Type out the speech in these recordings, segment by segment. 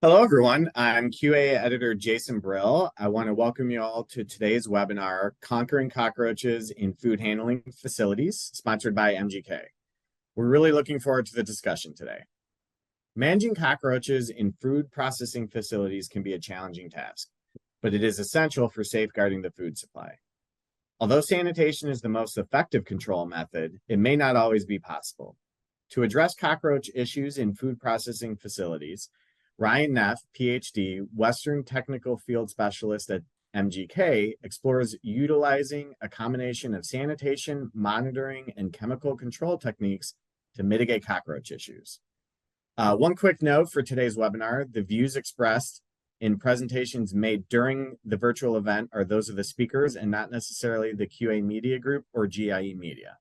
Hello, everyone. I'm QA editor Jason Brill. I want to welcome you all to today's webinar, Conquering Cockroaches in Food Handling Facilities, sponsored by MGK. We're really looking forward to the discussion today. Managing cockroaches in food processing facilities can be a challenging task, but it is essential for safeguarding the food supply. Although sanitation is the most effective control method, it may not always be possible. To address cockroach issues in food processing facilities, Ryan Neff, Ph.D., Western Technical Field Specialist at MGK, explores utilizing a combination of sanitation, monitoring, and chemical control techniques to mitigate cockroach issues. One quick note for today's webinar, the views expressed in presentations made during the virtual event are those of the speakers and not necessarily the QA Media Group or GIE Media.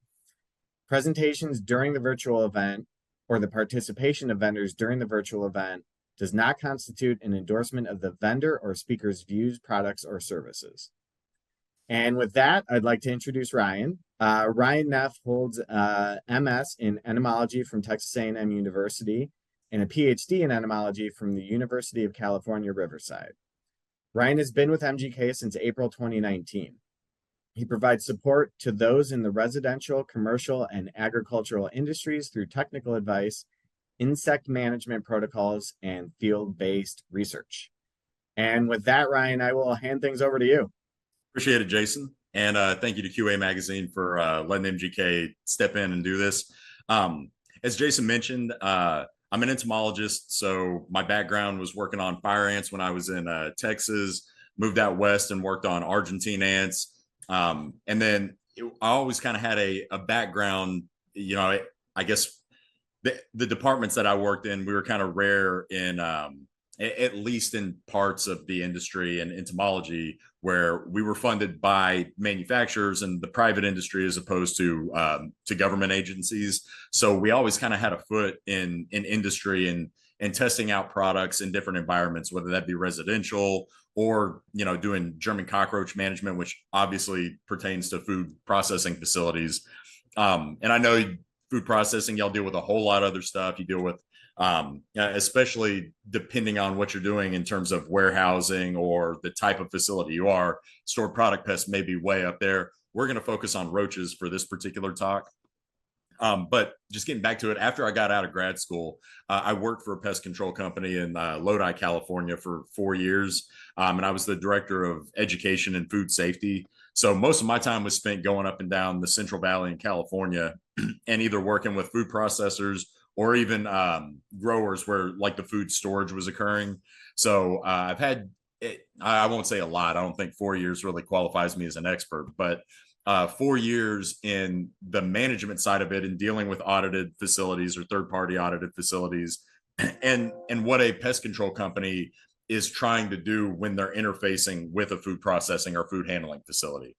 Presentations during the virtual event or the participation of vendors during the virtual event does not constitute an endorsement of the vendor or speaker's views, products, or services. And with that, I'd like to introduce Ryan. Ryan Neff holds a MS in entomology from Texas A&M University and a PhD in entomology from the University of California, Riverside. Ryan has been with MGK since April 2019. He provides support to those in the residential, commercial, and agricultural industries through technical advice, insect management protocols, and field-based research. And with that, Ryan, I will hand things over to you. Appreciate it, Jason. And thank you to QA Magazine for letting MGK step in and do this. As Jason mentioned, I'm an entomologist, so my background was working on fire ants when I was in Texas, moved out west and worked on Argentine ants. And then I always kind of had a background, I guess the departments that I worked in, we were kind of rare in at least in parts of the industry and entomology where we were funded by manufacturers and the private industry as opposed to government agencies. So we always kind of had a foot in industry and testing out products in different environments, whether that be residential or doing German cockroach management, which obviously pertains to food processing facilities. And I know food processing, y'all deal with a whole lot of other stuff. You deal with especially depending on what you're doing in terms of warehousing or the type of facility you are. Stored product pests may be way up there. We're going to focus on roaches for this particular talk. But just getting back to it, after I got out of grad school, I worked for a pest control company in Lodi, California for 4 years. And I was the director of education and food safety. So most of my time was spent going up and down the Central Valley in California and either working with food processors or even growers where like the food storage was occurring. So I've had, I won't say a lot. I don't think 4 years really qualifies me as an expert, but 4 years in the management side of it and dealing with audited facilities or third-party audited facilities and what a pest control company is trying to do when they're interfacing with a food processing or food handling facility.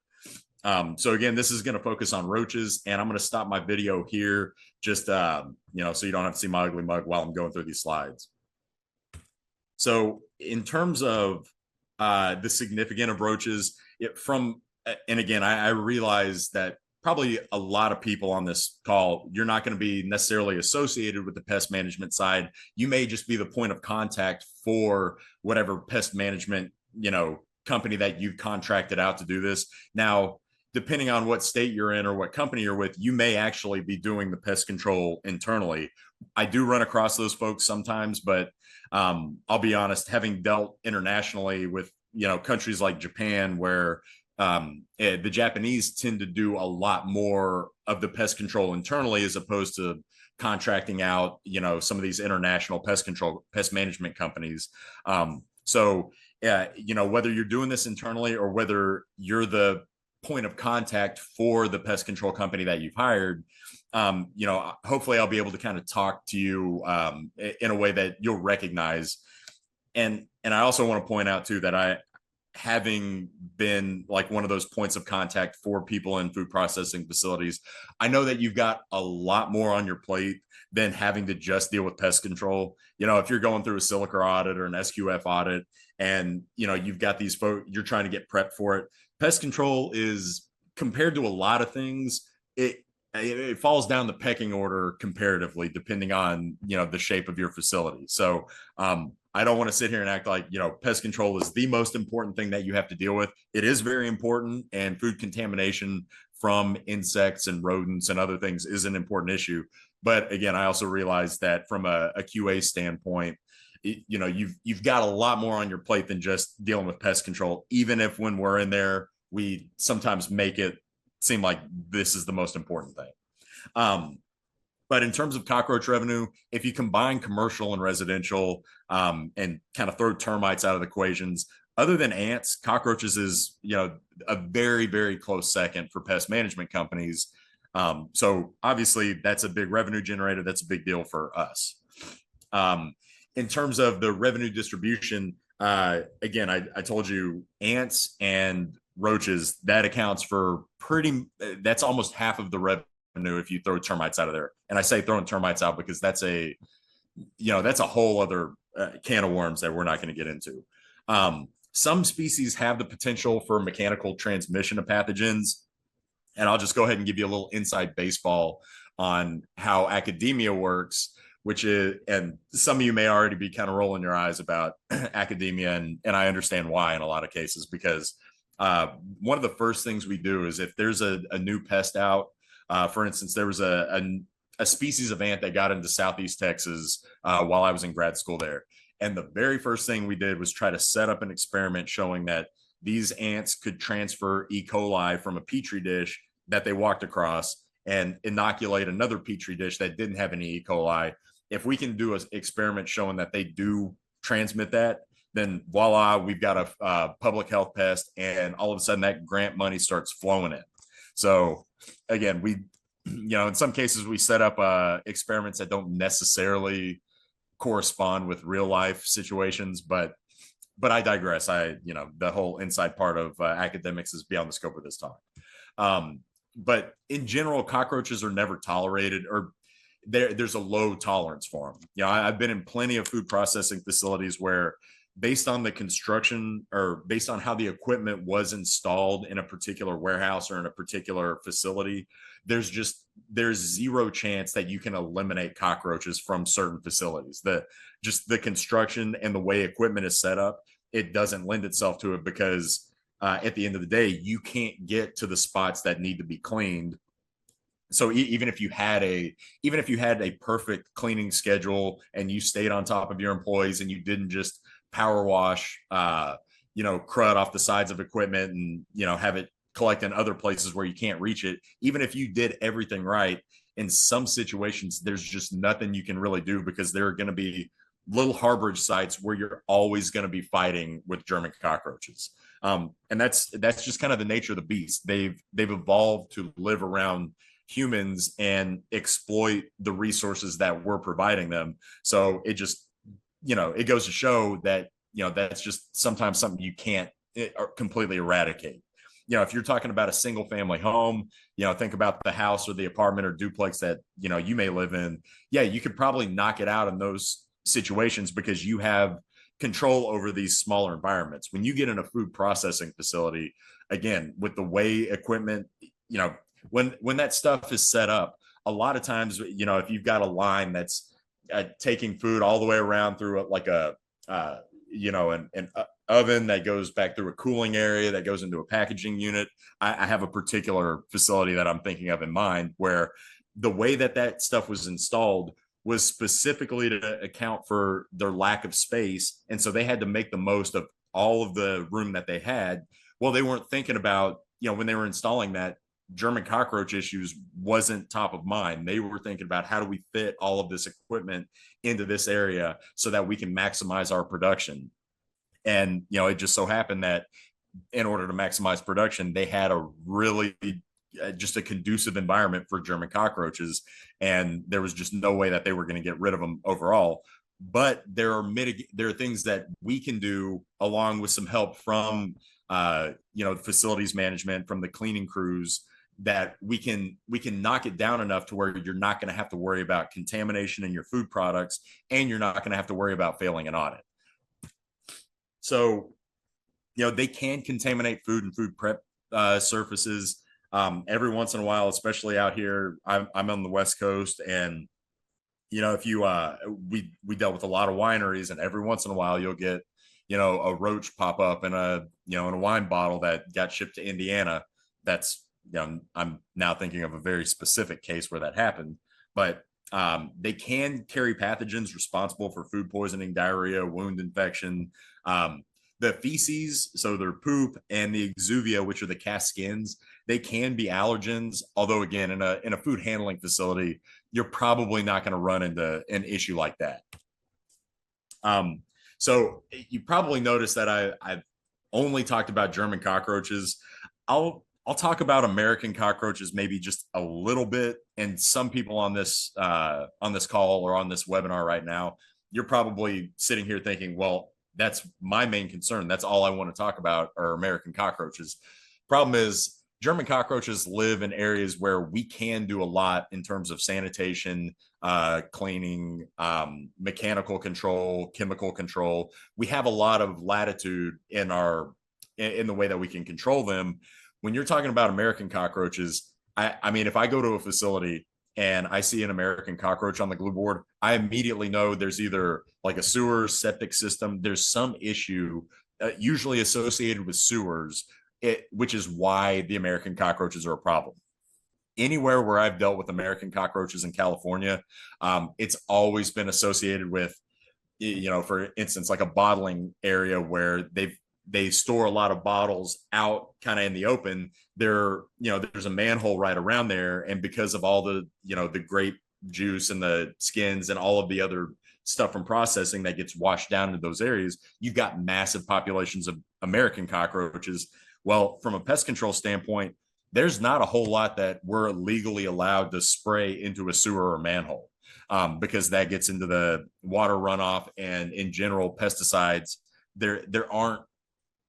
So again, this is going to focus on roaches, and I'm going to stop my video here just, so you don't have to see my ugly mug while I'm going through these slides. So in terms of the significance of roaches, and again, I realize that probably a lot of people on this call, you're not going to be necessarily associated with the pest management side. You may just be the point of contact for whatever pest management, company that you've contracted out to do this. Now, depending on what state you're in or what company you're with, you may actually be doing the pest control internally. I do run across those folks sometimes, but I'll be honest, having dealt internationally with, countries like Japan where the Japanese tend to do a lot more of the pest control internally as opposed to contracting out, some of these international pest management companies. So whether you're doing this internally or whether you're the point of contact for the pest control company that you've hired, hopefully I'll be able to kind of talk to you in a way that you'll recognize. And I also want to point out too that having been like one of those points of contact for people in food processing facilities, I know that you've got a lot more on your plate than having to just deal with pest control. If you're going through a silica audit or an SQF audit and, you've got these folks, you're trying to get prepped for it. Pest control is, compared to a lot of things, it falls down the pecking order comparatively, depending on, the shape of your facility. So I don't want to sit here and act like, pest control is the most important thing that you have to deal with. It is very important, and food contamination from insects and rodents and other things is an important issue. But again, I also realize that from a QA standpoint, you've got a lot more on your plate than just dealing with pest control. Even if when we're in there, we sometimes make it seem like this is the most important thing. But in terms of cockroach revenue, if you combine commercial and residential, and kind of throw termites out of the equations, other than ants, cockroaches is, a very, very close second for pest management companies. So obviously that's a big revenue generator. That's a big deal for us. In terms of the revenue distribution, again, I told you ants and roaches, that accounts for that's almost half of the revenue if you throw termites out of there. And I say throwing termites out because that's a whole other can of worms that we're not going to get into. Some species have the potential for mechanical transmission of pathogens. And I'll just go ahead and give you a little inside baseball on how academia works, which is, and some of you may already be kind of rolling your eyes about academia, and I understand why in a lot of cases, because one of the first things we do is if there's a new pest out, for instance, there was a species of ant that got into Southeast Texas while I was in grad school there. And the very first thing we did was try to set up an experiment showing that these ants could transfer E. coli from a petri dish that they walked across and inoculate another petri dish that didn't have any E. coli. If we can do an experiment showing that they do transmit that, then voila, we've got a public health pest, and all of a sudden that grant money starts flowing in. So again, we, in some cases we set up experiments that don't necessarily correspond with real life situations, but I digress. The whole inside part of academics is beyond the scope of this talk. But in general, cockroaches are never tolerated, or there's a low tolerance for them. I've been in plenty of food processing facilities where, based on the construction or based on how the equipment was installed in a particular warehouse or in a particular facility, there's zero chance that you can eliminate cockroaches from certain facilities. The construction and the way equipment is set up, it doesn't lend itself to it, because at the end of the day, you can't get to the spots that need to be cleaned. So even if you had a perfect cleaning schedule and you stayed on top of your employees and you didn't just power wash, crud off the sides of equipment and, have it collect in other places where you can't reach it, even if you did everything right, in some situations, there's just nothing you can really do, because there are going to be little harborage sites where you're always going to be fighting with German cockroaches. And that's just kind of the nature of the beast. They've evolved to live around humans and exploit the resources that we're providing them. So it just, it goes to show that, that's just sometimes something you can't completely eradicate. If you're talking about a single family home, think about the house or the apartment or duplex that, you may live in. Yeah, you could probably knock it out in those situations because you have control over these smaller environments. When you get in a food processing facility, again, with the way equipment, when that stuff is set up, a lot of times, if you've got a line that's taking food all the way around through an oven that goes back through a cooling area that goes into a packaging unit. I have a particular facility that I'm thinking of in mind where the way that stuff was installed was specifically to account for their lack of space. And so they had to make the most of all of the room that they had. Well, they weren't thinking about, when they were installing that, German cockroach issues wasn't top of mind. They were thinking about, how do we fit all of this equipment into this area so that we can maximize our production? And, it just so happened that in order to maximize production, they had a really just a conducive environment for German cockroaches. And there was just no way that they were going to get rid of them overall. But there are things that we can do, along with some help from, facilities management, from the cleaning crews, that we can knock it down enough to where you're not going to have to worry about contamination in your food products, and you're not going to have to worry about failing an audit. So, they can contaminate food and food prep surfaces every once in a while, especially out here. I'm on the West Coast, and if you we dealt with a lot of wineries, and every once in a while you'll get a roach pop up in a wine bottle that got shipped to Indiana. That's I'm now thinking of a very specific case where that happened, but they can carry pathogens responsible for food poisoning, diarrhea, wound infection. The feces, so their poop, and the exuvia, which are the cast skins, they can be allergens. Although again, in a food handling facility, you're probably not going to run into an issue like that. So you probably noticed that I've only talked about German cockroaches. I'll talk about American cockroaches maybe just a little bit. And some people on this call or on this webinar right now, you're probably sitting here thinking, well, that's my main concern. That's all I want to talk about are American cockroaches. Problem is, German cockroaches live in areas where we can do a lot in terms of sanitation, cleaning, mechanical control, chemical control. We have a lot of latitude in the way that we can control them. When you're talking about American cockroaches, I mean, if I go to a facility and I see an American cockroach on the glue board, I immediately know there's either like a sewer septic system, there's some issue, usually associated with sewers, which is why the American cockroaches are a problem. Anywhere where I've dealt with American cockroaches in California, it's always been associated with, for instance, like a bottling area where they store a lot of bottles out kind of in the open. There's a manhole right around there, and because of all the grape juice and the skins and all of the other stuff from processing that gets washed down into those areas, you've got massive populations of American cockroaches. Well, from a pest control standpoint, there's not a whole lot that we're legally allowed to spray into a sewer or manhole, because that gets into the water runoff. And in general, pesticides, there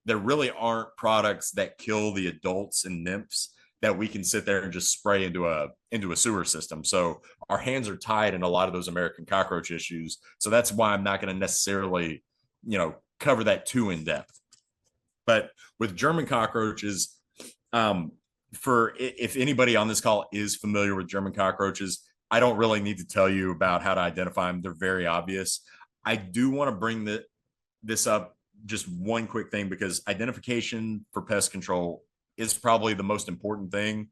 really aren't products that kill the adults and nymphs that we can sit there and just spray into a sewer system. So our hands are tied in a lot of those American cockroach issues. So that's why I'm not going to necessarily, cover that too in depth. But with German cockroaches, if anybody on this call is familiar with German cockroaches, I don't really need to tell you about how to identify them. They're very obvious. I do want to bring this up, just one quick thing, because identification for pest control is probably the most important thing.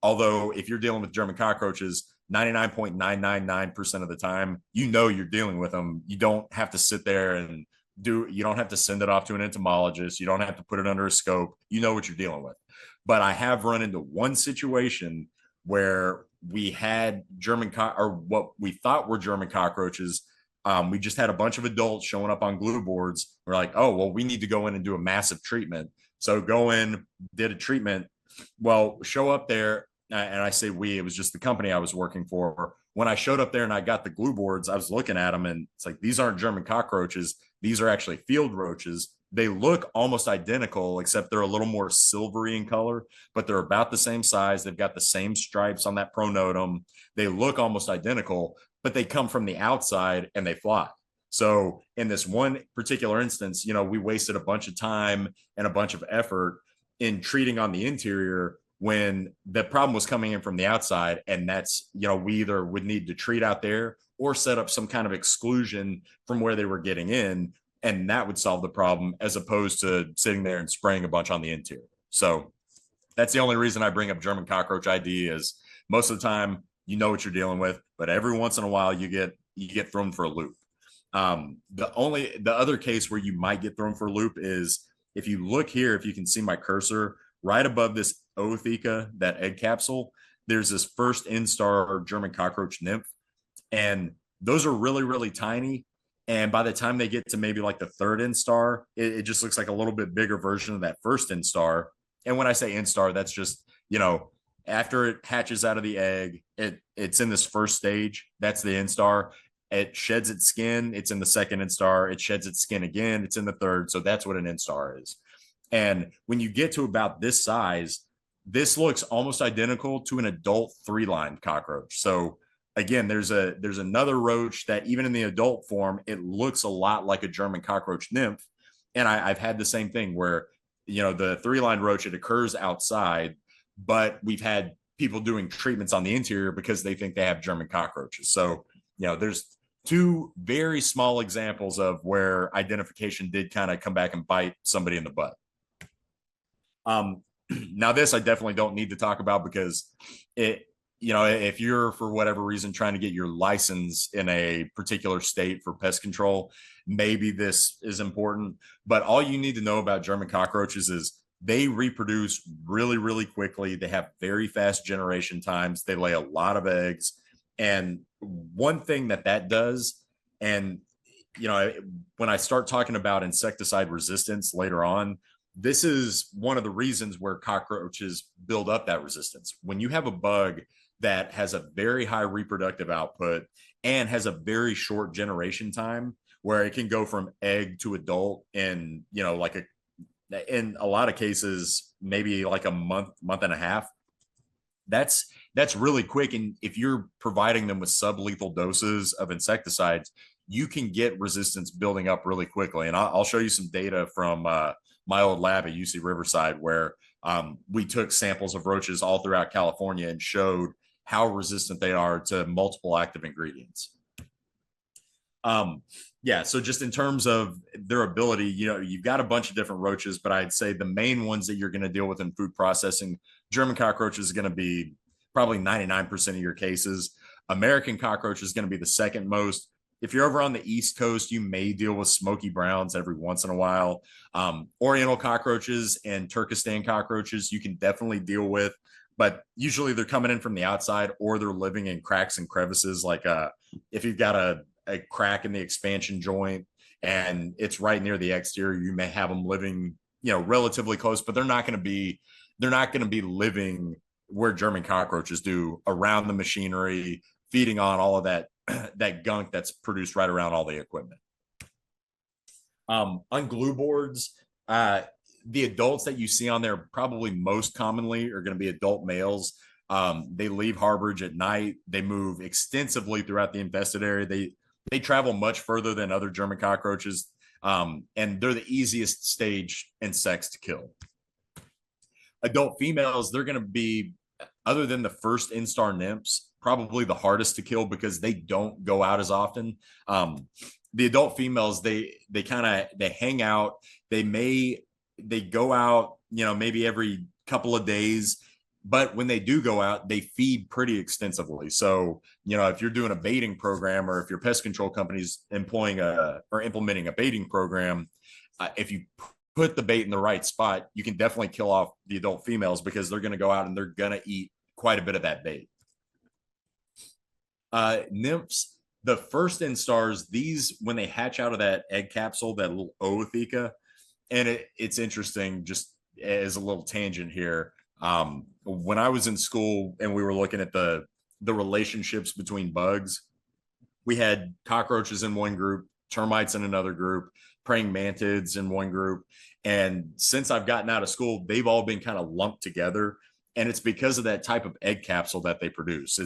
Although if you're dealing with German cockroaches, 99.999% of the time, you're dealing with them. You don't have to sit there and you don't have to send it off to an entomologist. You don't have to put it under a scope. You know what you're dealing with. But I have run into one situation where we had or what we thought were German cockroaches. We just had a bunch of adults showing up on glue boards. We're like, oh, well, we need to go in and do a massive treatment. So go in, did a treatment. Well, show up there. And I say it was just the company I was working for. When I showed up there and I got the glue boards, I was looking at them and it's like, these aren't German cockroaches. These are actually field roaches. They look almost identical, except they're a little more silvery in color, but they're about the same size. They've got the same stripes on that pronotum. They look almost identical, but they come from the outside and they fly. So in this one particular instance, we wasted a bunch of time and a bunch of effort in treating on the interior when the problem was coming in from the outside. And that's, we either would need to treat out there or set up some kind of exclusion from where they were getting in. And that would solve the problem, as opposed to sitting there and spraying a bunch on the interior. So that's the only reason I bring up German cockroach ID, is most of the time, you know what you're dealing with, but every once in a while you get thrown for a loop. The other case where you might get thrown for a loop is if you look here, if you can see my cursor right above this ootheca, that egg capsule, there's this first instar German cockroach nymph. And those are really, really tiny. And by the time they get to maybe like the third instar, it just looks like a little bit bigger version of that first instar. And when I say instar, that's just, after it hatches out of the egg, it's in this first stage. That's the instar. It sheds its skin. It's in the second instar. It sheds its skin again. It's in the third. So that's what an instar is. And when you get to about this size, this looks almost identical to an adult 3-lined cockroach. So again, there's another roach that even in the adult form, it looks a lot like a German cockroach nymph. And I've had the same thing where, the 3-lined roach, it occurs outside, but we've had people doing treatments on the interior because they think they have German cockroaches. So there's two very small examples of where identification did kind of come back and bite somebody in the butt. Now this I definitely don't need to talk about because if you're for whatever reason trying to get your license in a particular state for pest control, maybe this is important. But all you need to know about German cockroaches is they reproduce really, really quickly. They have very fast generation times. They lay a lot of eggs. And one thing that does, and when I start talking about insecticide resistance later on, this is one of the reasons where cockroaches build up that resistance. When you have a bug that has a very high reproductive output and has a very short generation time where it can go from egg to adult in, in a lot of cases, maybe like a month and a half, that's really quick. And if you're providing them with sublethal doses of insecticides, you can get resistance building up really quickly. And I'll show you some data from my old lab at UC Riverside, where we took samples of roaches all throughout California and showed how resistant they are to multiple active ingredients. So just in terms of their ability, you've got a bunch of different roaches, but I'd say the main ones that you're going to deal with in food processing, German cockroach is going to be probably 99% of your cases. American cockroach is going to be the second most. If you're over on the East Coast, you may deal with smoky browns every once in a while. Oriental cockroaches and Turkestan cockroaches, you can definitely deal with, but usually they're coming in from the outside or they're living in cracks and crevices. Like if you've got a crack in the expansion joint and it's right near the exterior, you may have them living, relatively close, but they're not going to be living where German cockroaches do, around the machinery, feeding on all of that gunk that's produced right around all the equipment. On glue boards, the adults that you see on there probably most commonly are going to be adult males. They leave harborage at night. They move extensively throughout the infested area. They travel much further than other German cockroaches, and they're the easiest stage insects to kill. Adult females, they're going to be, other than the first instar nymphs, probably the hardest to kill because they don't go out as often. The adult females, they hang out. They go out, maybe every couple of days, but when they do go out, they feed pretty extensively. So, if you're doing a baiting program, or if your pest control company's implementing a baiting program, if you put the bait in the right spot, you can definitely kill off the adult females because they're going to go out and they're going to eat quite a bit of that bait. Nymphs, the first instars, these, when they hatch out of that egg capsule, that little ootheca, and it's interesting, just as a little tangent here. When I was in school and we were looking at the relationships between bugs, we had cockroaches in one group, termites in another group, praying mantids in one group. And since I've gotten out of school, they've all been kind of lumped together. And it's because of that type of egg capsule that they produce.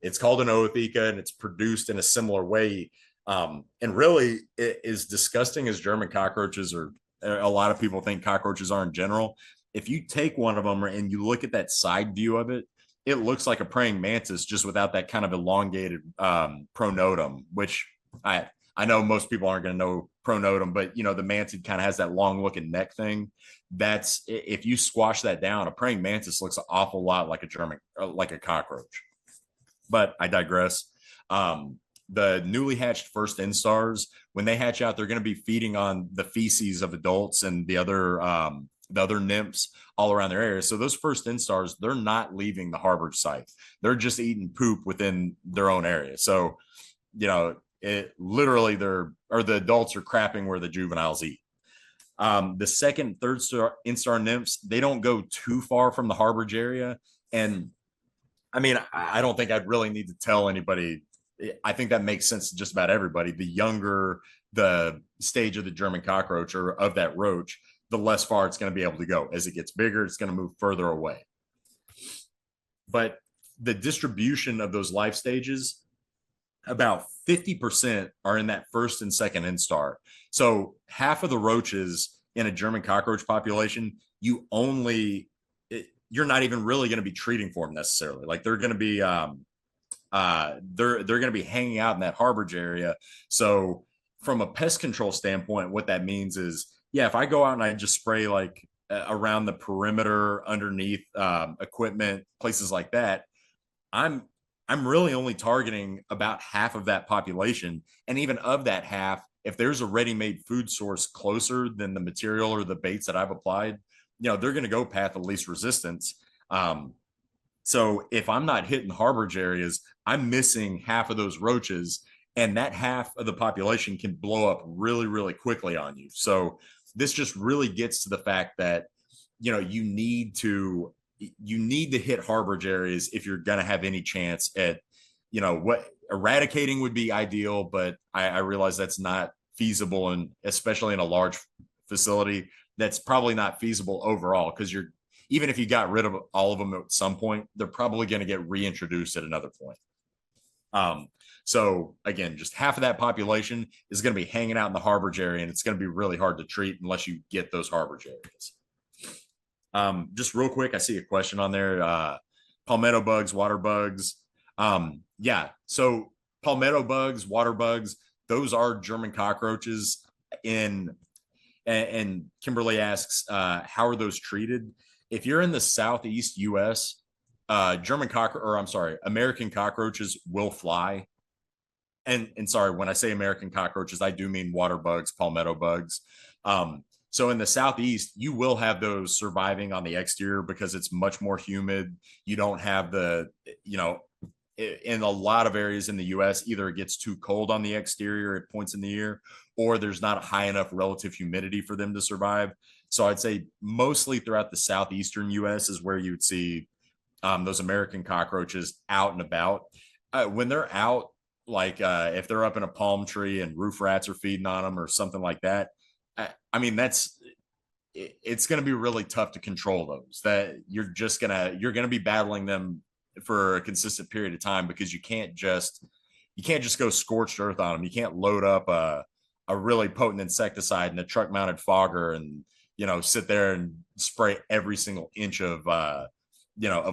It's called an ootheca, and it's produced in a similar way. And really, as disgusting as German cockroaches, or a lot of people think cockroaches are in general, if you take one of them and you look at that side view of it, it looks like a praying mantis, just without that kind of elongated pronotum, which I know most people aren't going to know pronotum, but the mantid kind of has that long looking neck thing. That's, if you squash that down, a praying mantis looks an awful lot like a cockroach. But I digress. The newly hatched first instars, when they hatch out, they're going to be feeding on the feces of adults and the other nymphs all around their area. So those first instars, they're not leaving the harborage site. They're just eating poop within their own area. So, it literally, the adults are crapping where the juveniles eat. The second, third instar nymphs, they don't go too far from the harborage area. And I mean, I don't think I'd really need to tell anybody. I think that makes sense to just about everybody. The younger the stage of the German cockroach, or of that roach, the less far it's going to be able to go. As it gets bigger, it's going to move further away. But the distribution of those life stages, about 50% are in that first and second instar. So half of the roaches in a German cockroach population, you're not even really going to be treating for them necessarily. Like they're going to be they're going to be hanging out in that harborage area. So from a pest control standpoint, what that means is, yeah, if I go out and I just spray like around the perimeter, underneath equipment, places like that, I'm I'm really only targeting about half of that population. And even of that half, if there's a ready-made food source closer than the material or the baits that I've applied, they're going to go path of least resistance. Um, so if I'm not hitting harborage areas, I'm missing half of those roaches, and that half of the population can blow up really, really quickly on you. So this just really gets to the fact that you need to hit harborage areas if you're going to have any chance at what eradicating would be ideal, but I realize that's not feasible, and especially in a large facility, that's probably not feasible overall, because you're even if you got rid of all of them at some point, they're probably going to get reintroduced at another point. So again, just half of that population is going to be hanging out in the harborage area, and it's going to be really hard to treat unless you get those harborage areas. Just real quick, I see a question on there. Palmetto bugs, water bugs. Yeah, so palmetto bugs, water bugs, those are German cockroaches. And Kimberly asks, how are those treated? If you're in the Southeast US, American cockroaches will fly. And sorry, when I say American cockroaches, I do mean water bugs, palmetto bugs. So in the Southeast, you will have those surviving on the exterior because it's much more humid. You don't have in a lot of areas in the US, either it gets too cold on the exterior at points in the year, or there's not a high enough relative humidity for them to survive. So I'd say mostly throughout the Southeastern US is where you would see those American cockroaches out and about. When they're out, like if they're up in a palm tree and roof rats are feeding on them or something like that, I mean, it's going to be really tough to control those. That you're going to be battling them for a consistent period of time, because you can't just go scorched earth on them. You can't load up a really potent insecticide in a truck mounted fogger and sit there and spray every single inch of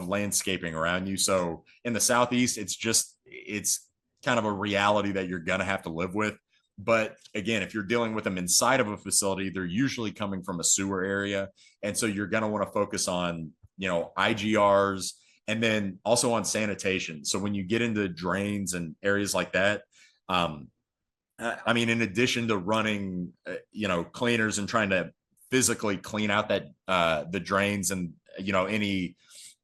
landscaping around you. So in the Southeast, it's kind of a reality that you're going to have to live with. But again, if you're dealing with them inside of a facility, they're usually coming from a sewer area. And so you're going to want to focus on, IGRs, and then also on sanitation. So when you get into drains and areas like that, I mean, in addition to running, cleaners and trying to physically clean out the drains and,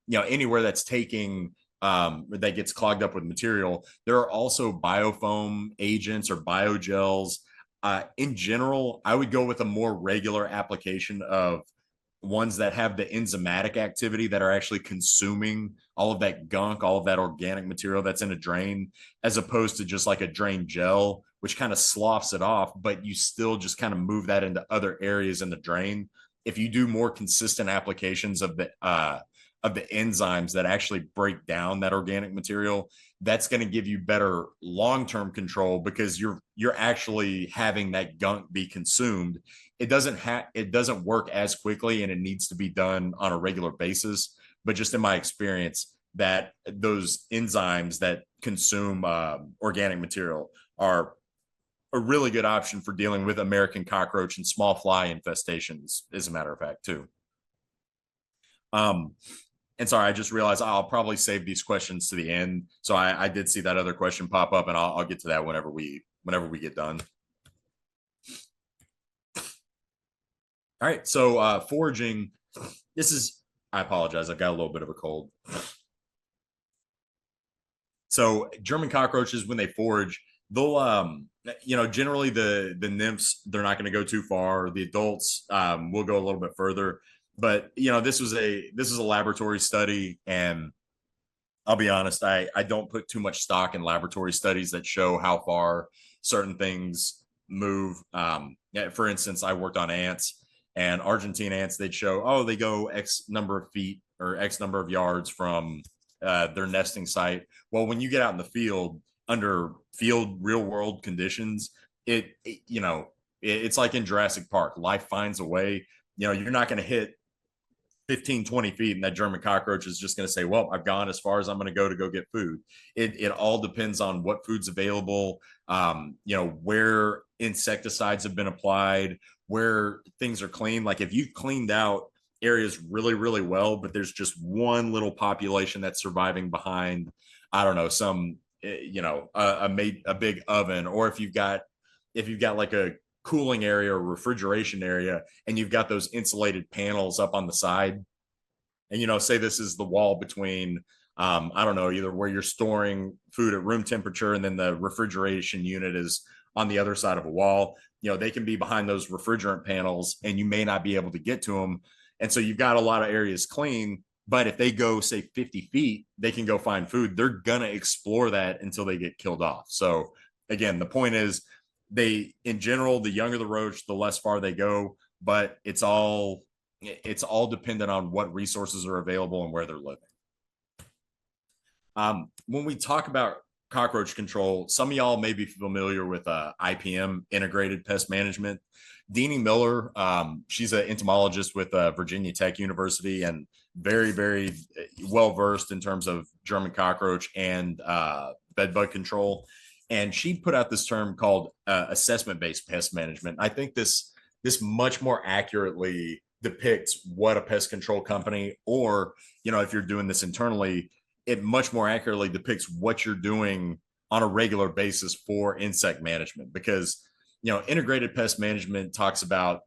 anywhere that's taking that gets clogged up with material, there are also biofoam agents or biogels. In general, I would go with a more regular application of ones that have the enzymatic activity, that are actually consuming all of that gunk, all of that organic material that's in a drain, as opposed to just like a drain gel, which kind of sloughs it off, but you still just kind of move that into other areas in the drain. If you do more consistent applications of the enzymes that actually break down that organic material, that's going to give you better long-term control, because you're actually having that gunk be consumed. It doesn't work as quickly, and it needs to be done on a regular basis. But just in my experience, that those enzymes that consume organic material are a really good option for dealing with American cockroach and small fly infestations, as a matter of fact, too. And sorry, I just realized I'll probably save these questions to the end. So I did see that other question pop up, and I'll get to that whenever we get done. All right. So foraging, I apologize. I've got a little bit of a cold. So German cockroaches, when they forage, they'll, generally the nymphs, they're not going to go too far. The adults will go a little bit further. But this is a laboratory study, and I'll be honest, I don't put too much stock in laboratory studies that show how far certain things move. For instance, I worked on ants, and Argentine ants, they'd show, they go X number of feet or X number of yards from their nesting site. Well, when you get out in the field, under field real world conditions, it's like in Jurassic Park. Life finds a way. You're not going to hit 15, 20 feet, and that German cockroach is just going to say, well, I've gone as far as I'm going to go get food. It all depends on what food's available, where insecticides have been applied, where things are clean. Like if you've cleaned out areas really, really well, but there's just one little population that's surviving behind, I don't know, some, a big oven, or if you've got like a cooling area or refrigeration area, and you've got those insulated panels up on the side, and say this is the wall between I don't know, either where you're storing food at room temperature and then the refrigeration unit is on the other side of a wall. They can be behind those refrigerant panels and you may not be able to get to them, and so you've got a lot of areas clean. But if they go, say, 50 feet, they can go find food. They're going to explore that until they get killed off. So again, the point is, in general, the younger the roach, the less far they go, but it's all dependent on what resources are available and where they're living. When we talk about cockroach control, some of y'all may be familiar with IPM, Integrated Pest Management. Deanie Miller, she's an entomologist with Virginia Tech University and very, very well versed in terms of German cockroach and bed bug control. And she put out this term called assessment-based pest management. I think this much more accurately depicts what a pest control company, or if you're doing this internally, it much more accurately depicts what you're doing on a regular basis for insect management. Because integrated pest management talks about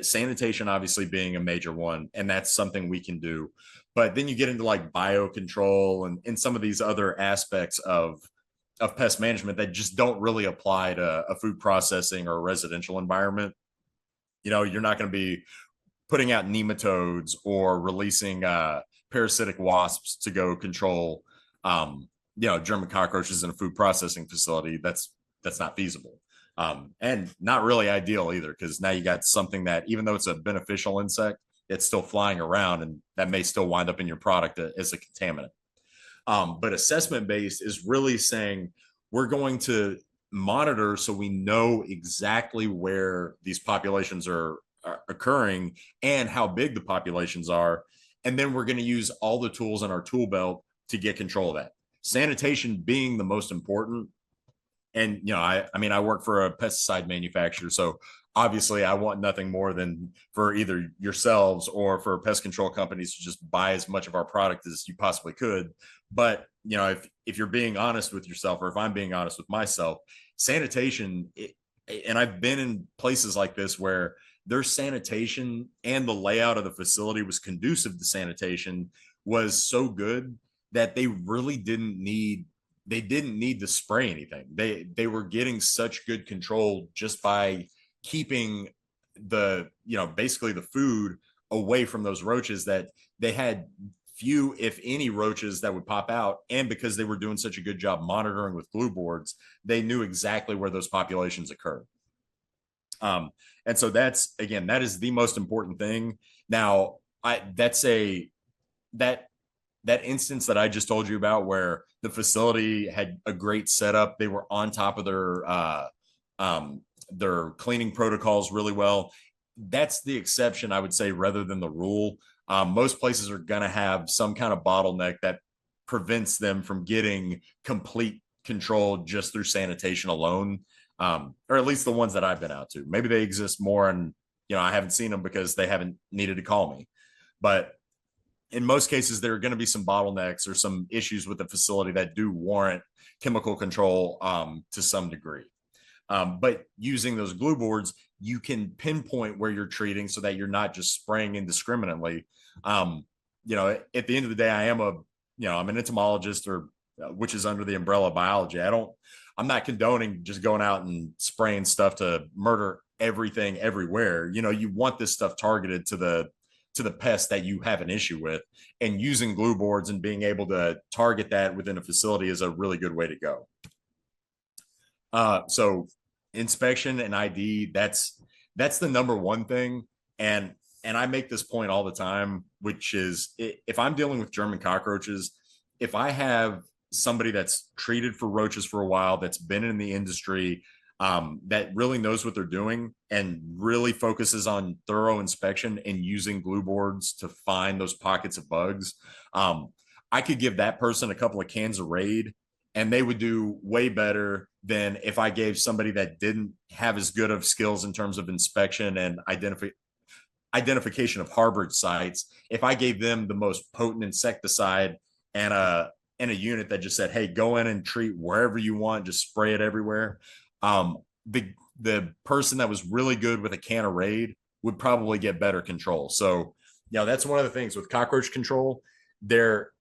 sanitation obviously being a major one, and that's something we can do. But then you get into like biocontrol and some of these other aspects of pest management that just don't really apply to a food processing or a residential environment. You're not going to be putting out nematodes or releasing parasitic wasps to go control, German cockroaches in a food processing facility. That's not feasible. And not really ideal either, because now you got something that, even though it's a beneficial insect, it's still flying around, and that may still wind up in your product as a contaminant. But assessment-based is really saying we're going to monitor so we know exactly where these populations are occurring and how big the populations are. And then we're going to use all the tools in our tool belt to get control of that. Sanitation being the most important. And, I work for a pesticide manufacturer, so obviously I want nothing more than for either yourselves or for pest control companies to just buy as much of our product as you possibly could. But, if you're being honest with yourself, or if I'm being honest with myself, sanitation, and I've been in places like this where their sanitation and the layout of the facility was conducive to sanitation, was so good that they really didn't need to spray anything. They were getting such good control just by keeping basically the food away from those roaches, that they had few, if any, roaches that would pop out. And because they were doing such a good job monitoring with glue boards, they knew exactly where those populations occurred. And so that is the most important thing. Now, that instance that I just told you about, where the facility had a great setup, they were on top of their cleaning protocols really well. That's the exception, I would say, rather than the rule. Most places are going to have some kind of bottleneck that prevents them from getting complete control just through sanitation alone. Or at least the ones that I've been out to. Maybe they exist more, and I haven't seen them because they haven't needed to call me. But in most cases, there are going to be some bottlenecks or some issues with the facility that do warrant chemical control to some degree. But using those glue boards, you can pinpoint where you're treating so that you're not just spraying indiscriminately. At the end of the day, I'm an entomologist, which is under the umbrella of biology. I'm not condoning just going out and spraying stuff to murder everything everywhere. You want this stuff targeted to the pest that you have an issue with, and using glue boards and being able to target that within a facility is a really good way to go. So inspection and ID, that's the number one thing. And I make this point all the time, which is, if I'm dealing with German cockroaches, if I have somebody that's treated for roaches for a while, that's been in the industry, that really knows what they're doing and really focuses on thorough inspection and using glue boards to find those pockets of bugs. I could give that person a couple of cans of Raid and they would do way better than if I gave somebody that didn't have as good of skills in terms of inspection and identification of harbored sites. If I gave them the most potent insecticide and a unit that just said, hey, go in and treat wherever you want, just spray it everywhere. The person that was really good with a can of Raid would probably get better control. So, that's one of the things with cockroach control. They're,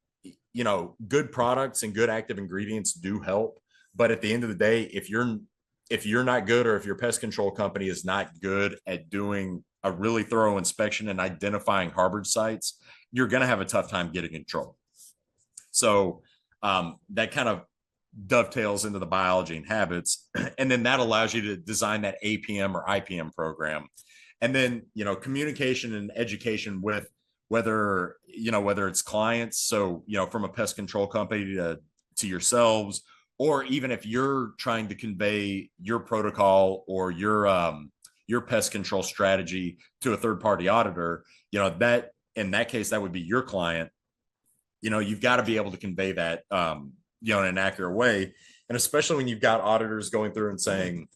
good products and good active ingredients do help. But at the end of the day, if you're not good, or if your pest control company is not good at doing a really thorough inspection and identifying harbored sites, you're going to have a tough time getting control. So that kind of dovetails into the biology and habits. And then that allows you to design that APM or IPM program. And then, communication and education with whether it's clients. So, from a pest control company to yourselves, or even if you're trying to convey your protocol or your pest control strategy to a third party auditor, that in that case, that would be your client. You've got to be able to convey that, in an accurate way. And especially when you've got auditors going through and saying,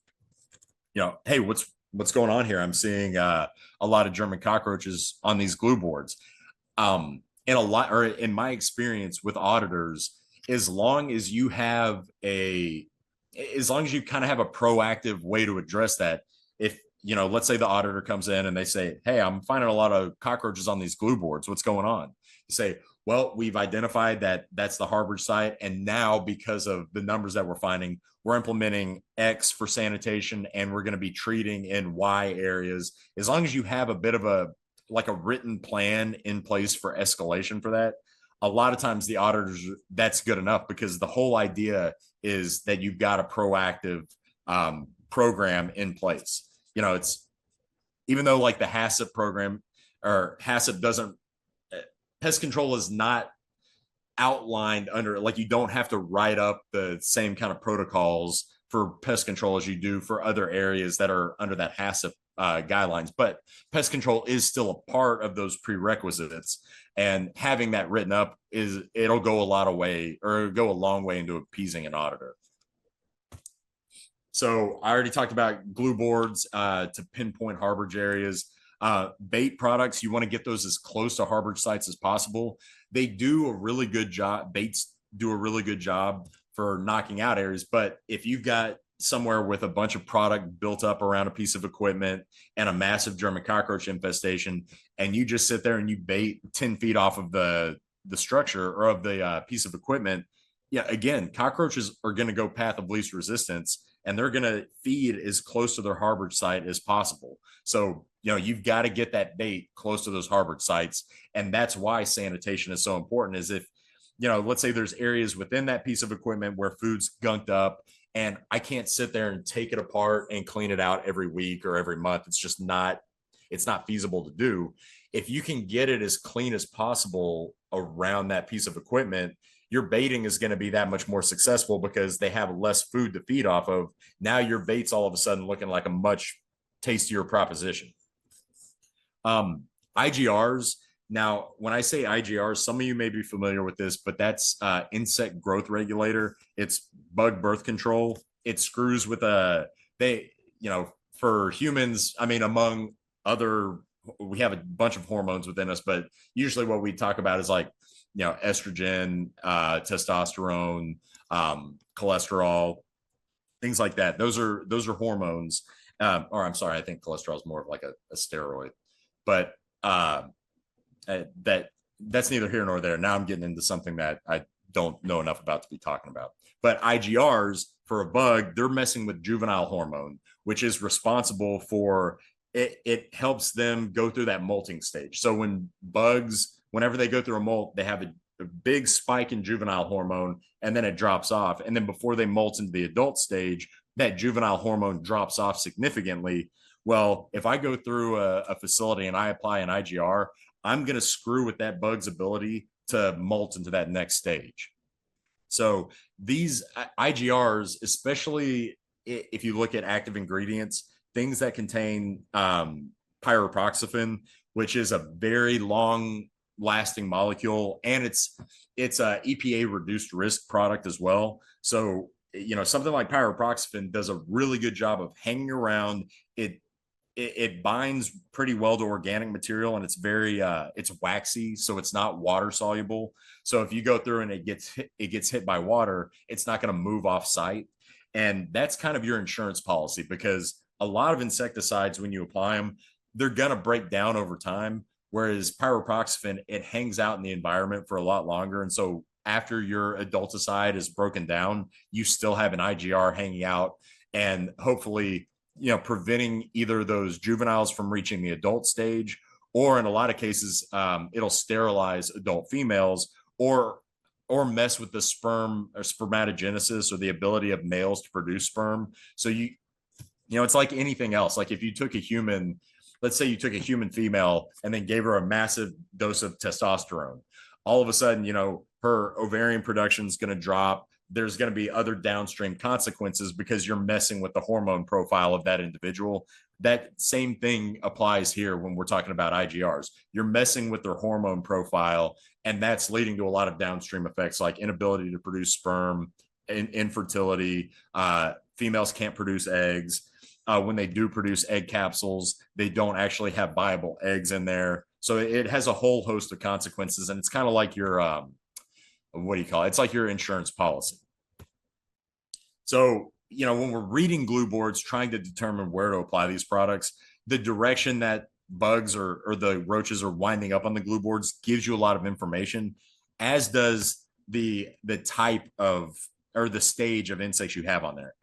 hey, what's going on here? I'm seeing a lot of German cockroaches on these glue boards. In my experience with auditors, as long as you kind of have a proactive way to address that, if, let's say the auditor comes in and they say, hey, I'm finding a lot of cockroaches on these glue boards. What's going on? You say, well, we've identified that that's the harbor site. And now because of the numbers that we're finding, we're implementing X for sanitation and we're going to be treating in Y areas. As long as you have a bit of a written plan in place for escalation for that, a lot of times the auditors, that's good enough, because the whole idea is that you've got a proactive program in place. It's, even though like the HACCP program or HACCP doesn't, pest control is not outlined under, like, you don't have to write up the same kind of protocols for pest control as you do for other areas that are under that HACCP guidelines. But pest control is still a part of those prerequisites, and having that written up it'll go a long way into appeasing an auditor. So I already talked about glue boards to pinpoint harborage areas. Bait products, you want to get those as close to harborage sites as possible. They do a really good job. Baits do a really good job for knocking out areas. But if you've got somewhere with a bunch of product built up around a piece of equipment and a massive German cockroach infestation, and you just sit there and you bait 10 feet off of the structure or of the piece of equipment, again, cockroaches are going to go path of least resistance, and they're going to feed as close to their harborage site as possible. So, you've got to get that bait close to those harborage sites. And that's why sanitation is so important, is if, let's say there's areas within that piece of equipment where food's gunked up, and I can't sit there and take it apart and clean it out every week or every month. It's not feasible to do. If you can get it as clean as possible around that piece of equipment, your baiting is going to be that much more successful, because they have less food to feed off of. Now your bait's all of a sudden looking like a much tastier proposition. IGRs. Now, when I say IGRs, some of you may be familiar with this, but that's insect growth regulator. It's bug birth control. It screws with for humans, among other, we have a bunch of hormones within us, but usually what we talk about is like, estrogen, testosterone, cholesterol, things like that. Those are hormones. Or I'm sorry, I think cholesterol is more of like a steroid, but that's neither here nor there. Now I'm getting into something that I don't know enough about to be talking about. But IGRs for a bug, they're messing with juvenile hormone, which is responsible for it helps them go through that molting stage. So when bugs, whenever they go through a molt, they have a big spike in juvenile hormone, and then it drops off. And then before they molt into the adult stage, that juvenile hormone drops off significantly. Well, if I go through a facility and I apply an IGR, I'm going to screw with that bug's ability to molt into that next stage. So these IGRs, especially if you look at active ingredients, things that contain pyroproxyfen, which is a very long lasting molecule, and it's a EPA reduced risk product as well. So something like pyroproxyfen does a really good job of hanging around. It binds pretty well to organic material, and it's very it's waxy, so it's not water soluble. So if you go through and it gets hit by water, it's not going to move off site. And that's kind of your insurance policy, because a lot of insecticides, when you apply them, they're going to break down over time, whereas pyroproxyfen, it hangs out in the environment for a lot longer. And so after your adulticide is broken down, you still have an IGR hanging out, and hopefully preventing either those juveniles from reaching the adult stage, or in a lot of cases, it'll sterilize adult females, or mess with the sperm or spermatogenesis, or the ability of males to produce sperm. So it's like anything else. Like if you took a human, let's say you took a human female and then gave her a massive dose of testosterone, all of a sudden, her ovarian production is going to drop. There's going to be other downstream consequences because you're messing with the hormone profile of that individual. That same thing applies here when we're talking about IGRs. You're messing with their hormone profile, and that's leading to a lot of downstream effects like inability to produce sperm, infertility. Females can't produce eggs. When they do produce egg capsules, they don't actually have viable eggs in there. So it has a whole host of consequences, and it's kind of like your what do you call it? It's like your insurance policy. So, when we're reading glue boards, trying to determine where to apply these products, the direction that bugs or the roaches are winding up on the glue boards gives you a lot of information, as does the type of, or the stage of insects you have on there.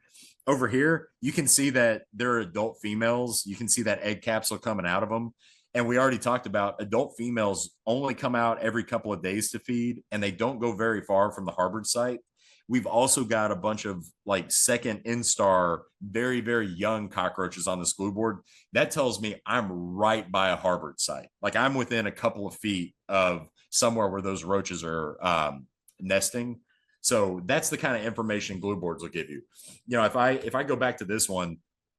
Over here, you can see that there are adult females. You can see that egg capsule coming out of them. And we already talked about adult females only come out every couple of days to feed, and they don't go very far from the harbored site. We've also got a bunch of like second instar, very, very young cockroaches on this glue board. That tells me I'm right by a harbored site. Like I'm within a couple of feet of somewhere where those roaches are nesting. So that's the kind of information glue boards will give you. If I go back to this one,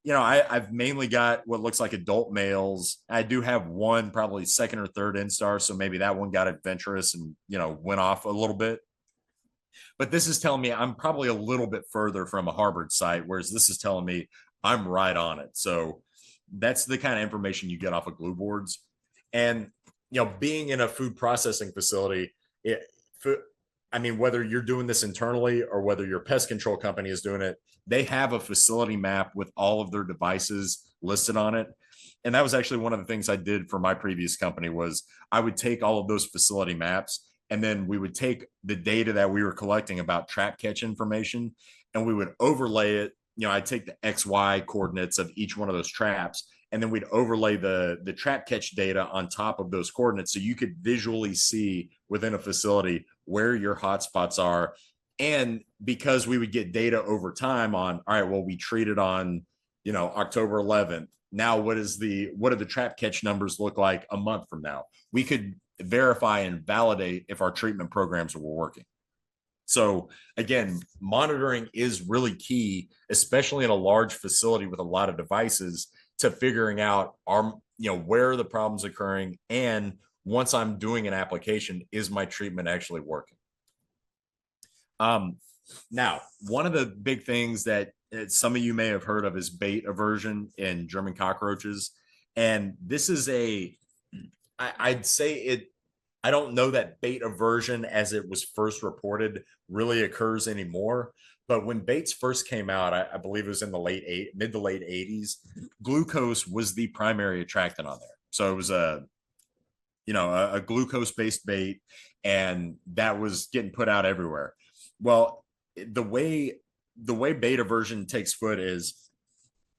I've mainly got what looks like adult males. I do have one probably second or third instar, so maybe that one got adventurous and went off a little bit. But this is telling me I'm probably a little bit further from a harbored site, whereas this is telling me I'm right on it. So that's the kind of information you get off of glue boards. And being in a food processing facility, whether you're doing this internally or whether your pest control company is doing it, they have a facility map with all of their devices listed on it. And that was actually one of the things I did for my previous company. Was I would take all of those facility maps, and then we would take the data that we were collecting about trap catch information, and we would overlay it. I'd take the XY coordinates of each one of those traps, and then we'd overlay the trap catch data on top of those coordinates, so you could visually see within a facility where your hotspots are. And because we would get data over time on, all right, well, we treated on, October 11th. Now, what do the trap catch numbers look like a month from now? We could verify and validate if our treatment programs were working. So again, monitoring is really key, especially in a large facility with a lot of devices, to figuring out where are the problems occurring, and once I'm doing an application, is my treatment actually working? Now, one of the big things that some of you may have heard of is bait aversion in German cockroaches. And this is I'd say it, I don't know that bait aversion as it was first reported really occurs anymore. But when baits first came out, I believe it was in the mid to late 80s, glucose was the primary attractant on there. So it was a glucose-based bait, and that was getting put out everywhere. Well, the way bait aversion takes foot is,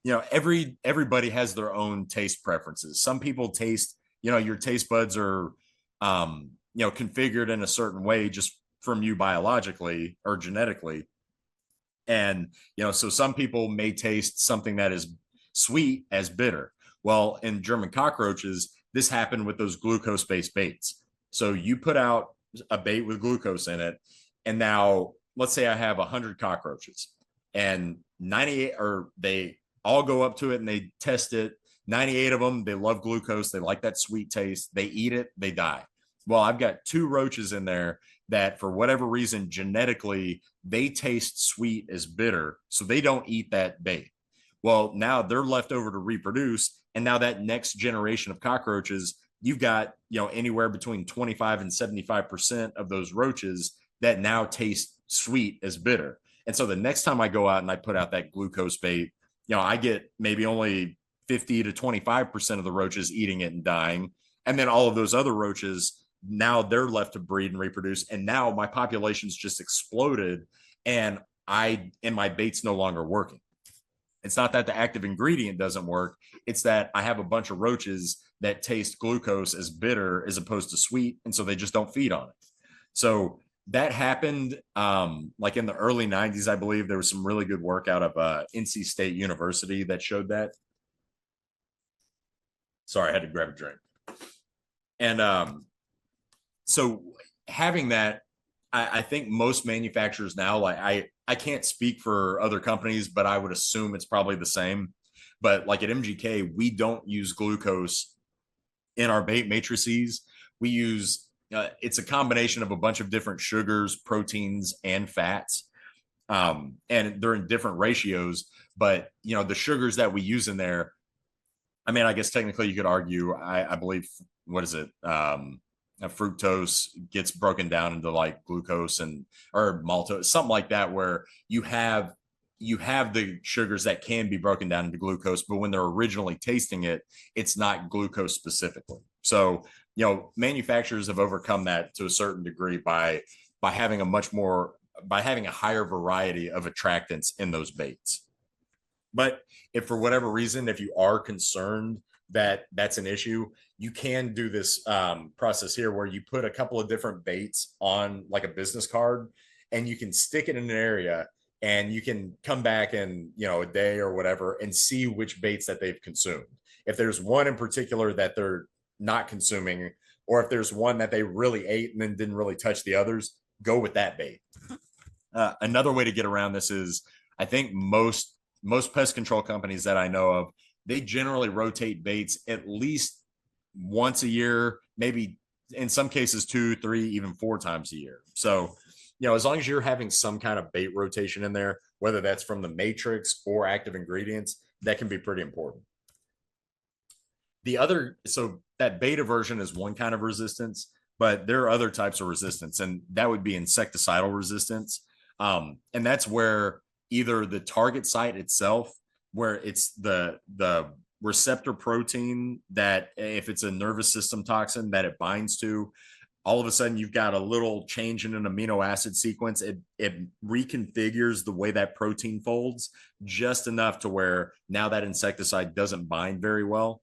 everybody has their own taste preferences. Some people taste, your taste buds are, configured in a certain way just from you biologically or genetically. And, so some people may taste something that is sweet as bitter. Well, in German cockroaches, this happened with those glucose-based baits. So you put out a bait with glucose in it, and now let's say I have 100 cockroaches, and 98, or they all go up to it and they test it. 98 of them, they love glucose. They like that sweet taste. They eat it, they die. Well, I've got 2 roaches in there that, for whatever reason, genetically, they taste sweet as bitter. So they don't eat that bait. Well, now they're left over to reproduce. And now that next generation of cockroaches, you've got, anywhere between 25 and 75% of those roaches that now taste sweet as bitter. And so the next time I go out and I put out that glucose bait, I get maybe only 50 to 25% of the roaches eating it and dying. And then all of those other roaches, now they're left to breed and reproduce. And now my population's just exploded, and my bait's no longer working. It's not that the active ingredient doesn't work. It's that I have a bunch of roaches that taste glucose as bitter as opposed to sweet. And so they just don't feed on it. So that happened like in the early 90s, I believe. There was some really good work out of NC State University that showed that. Sorry, I had to grab a drink. And so having that, I think most manufacturers now, like I can't speak for other companies, but I would assume it's probably the same. But like at MGK, we don't use glucose in our bait matrices. We use, it's a combination of a bunch of different sugars, proteins, and fats. And they're in different ratios, but the sugars that we use in there, I mean, I guess technically you could argue, I believe, what is it? Fructose gets broken down into like glucose or maltose, something like that, where you have the sugars that can be broken down into glucose, but when they're originally tasting it, it's not glucose specifically. So, manufacturers have overcome that to a certain degree by having a higher variety of attractants in those baits. But if for whatever reason, if you are concerned that that's an issue, you can do this process here where you put a couple of different baits on like a business card, and you can stick it in an area, and you can come back in, a day or whatever and see which baits that they've consumed. If there's one in particular that they're not consuming, or if there's one that they really ate and then didn't really touch the others, go with that bait. Another way to get around this is, I think most pest control companies that I know of, they generally rotate baits at least once a year, maybe in some cases 2, 3, even 4 times a year. So, as long as you're having some kind of bait rotation in there, whether that's from the matrix or active ingredients, that can be pretty important. So that beta version is one kind of resistance, but there are other types of resistance, and that would be insecticidal resistance. And that's where either the target site itself, where it's the receptor protein that, if it's a nervous system toxin that it binds to, all of a sudden you've got a little change in an amino acid sequence. It reconfigures the way that protein folds just enough to where now that insecticide doesn't bind very well.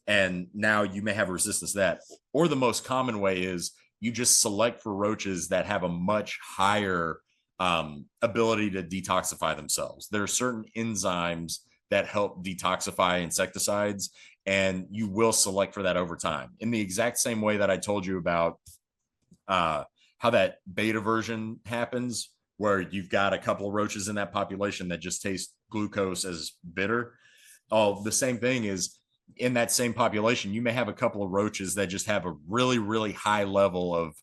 And now you may have resistance to that. Or the most common way is you just select for roaches that have a much higher ability to detoxify themselves. There are certain enzymes that help detoxify insecticides, and you will select for that over time. In the exact same way that I told you about how that beta version happens, where you've got a couple of roaches in that population that just taste glucose as bitter. Oh, the same thing is in that same population, you may have a couple of roaches that just have a really, really high level of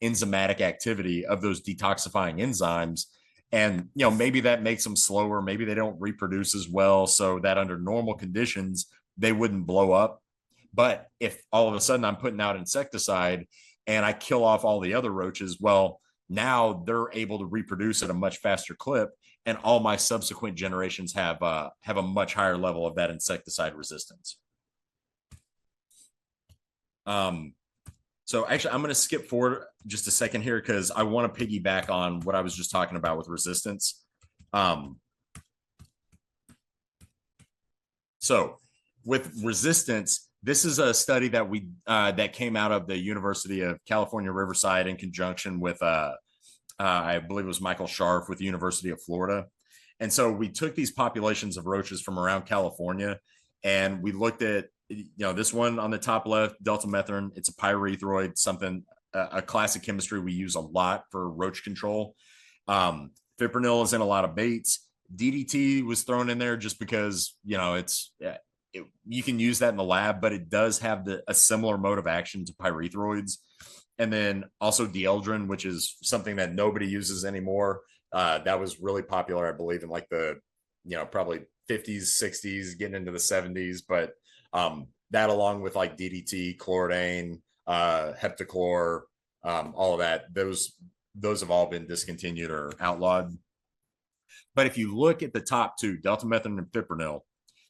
enzymatic activity of those detoxifying enzymes. And, maybe that makes them slower. Maybe they don't reproduce as well, so that under normal conditions, they wouldn't blow up. But if all of a sudden I'm putting out insecticide and I kill off all the other roaches, well, now they're able to reproduce at a much faster clip, and all my subsequent generations have a much higher level of that insecticide resistance. So actually, I'm going to skip forward just a second here because I want to piggyback on what I was just talking about with resistance. So with resistance, this is a study that that came out of the University of California, Riverside in conjunction with, I believe it was Michael Scharf with the University of Florida. And so we took these populations of roaches from around California, and we looked at, this one on the top left, deltamethrin. It's a pyrethroid, something, a classic chemistry we use a lot for roach control. Fipronil is in a lot of baits. DDT was thrown in there just because, you can use that in the lab, but it does have a similar mode of action to pyrethroids. And then also dieldrin, which is something that nobody uses anymore. That was really popular, I believe, in like the, probably 50s, 60s, getting into the 70s. But that, along with like DDT, chlordane, heptachlor, all of that, those have all been discontinued or outlawed. But if you look at the top two, deltamethrin and fipronil,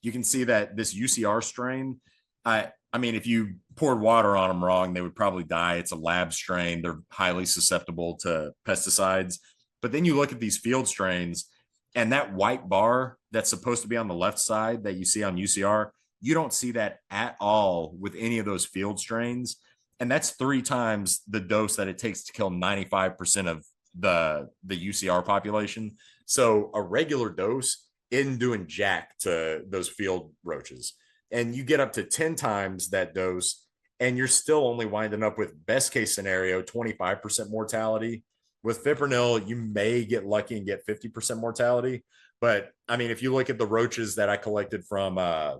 you can see that this UCR strain, I mean, if you poured water on them wrong, they would probably die. It's a lab strain. They're highly susceptible to pesticides. But then you look at these field strains, and that white bar that's supposed to be on the left side that you see on UCR, you don't see that at all with any of those field strains. And that's 3 times the dose that it takes to kill 95% of the UCR population. So a regular dose isn't doing jack to those field roaches. And you get up to 10 times that dose, and you're still only winding up with, best case scenario, 25% mortality. With fipronil, you may get lucky and get 50% mortality. But I mean, if you look at the roaches that I collected from, I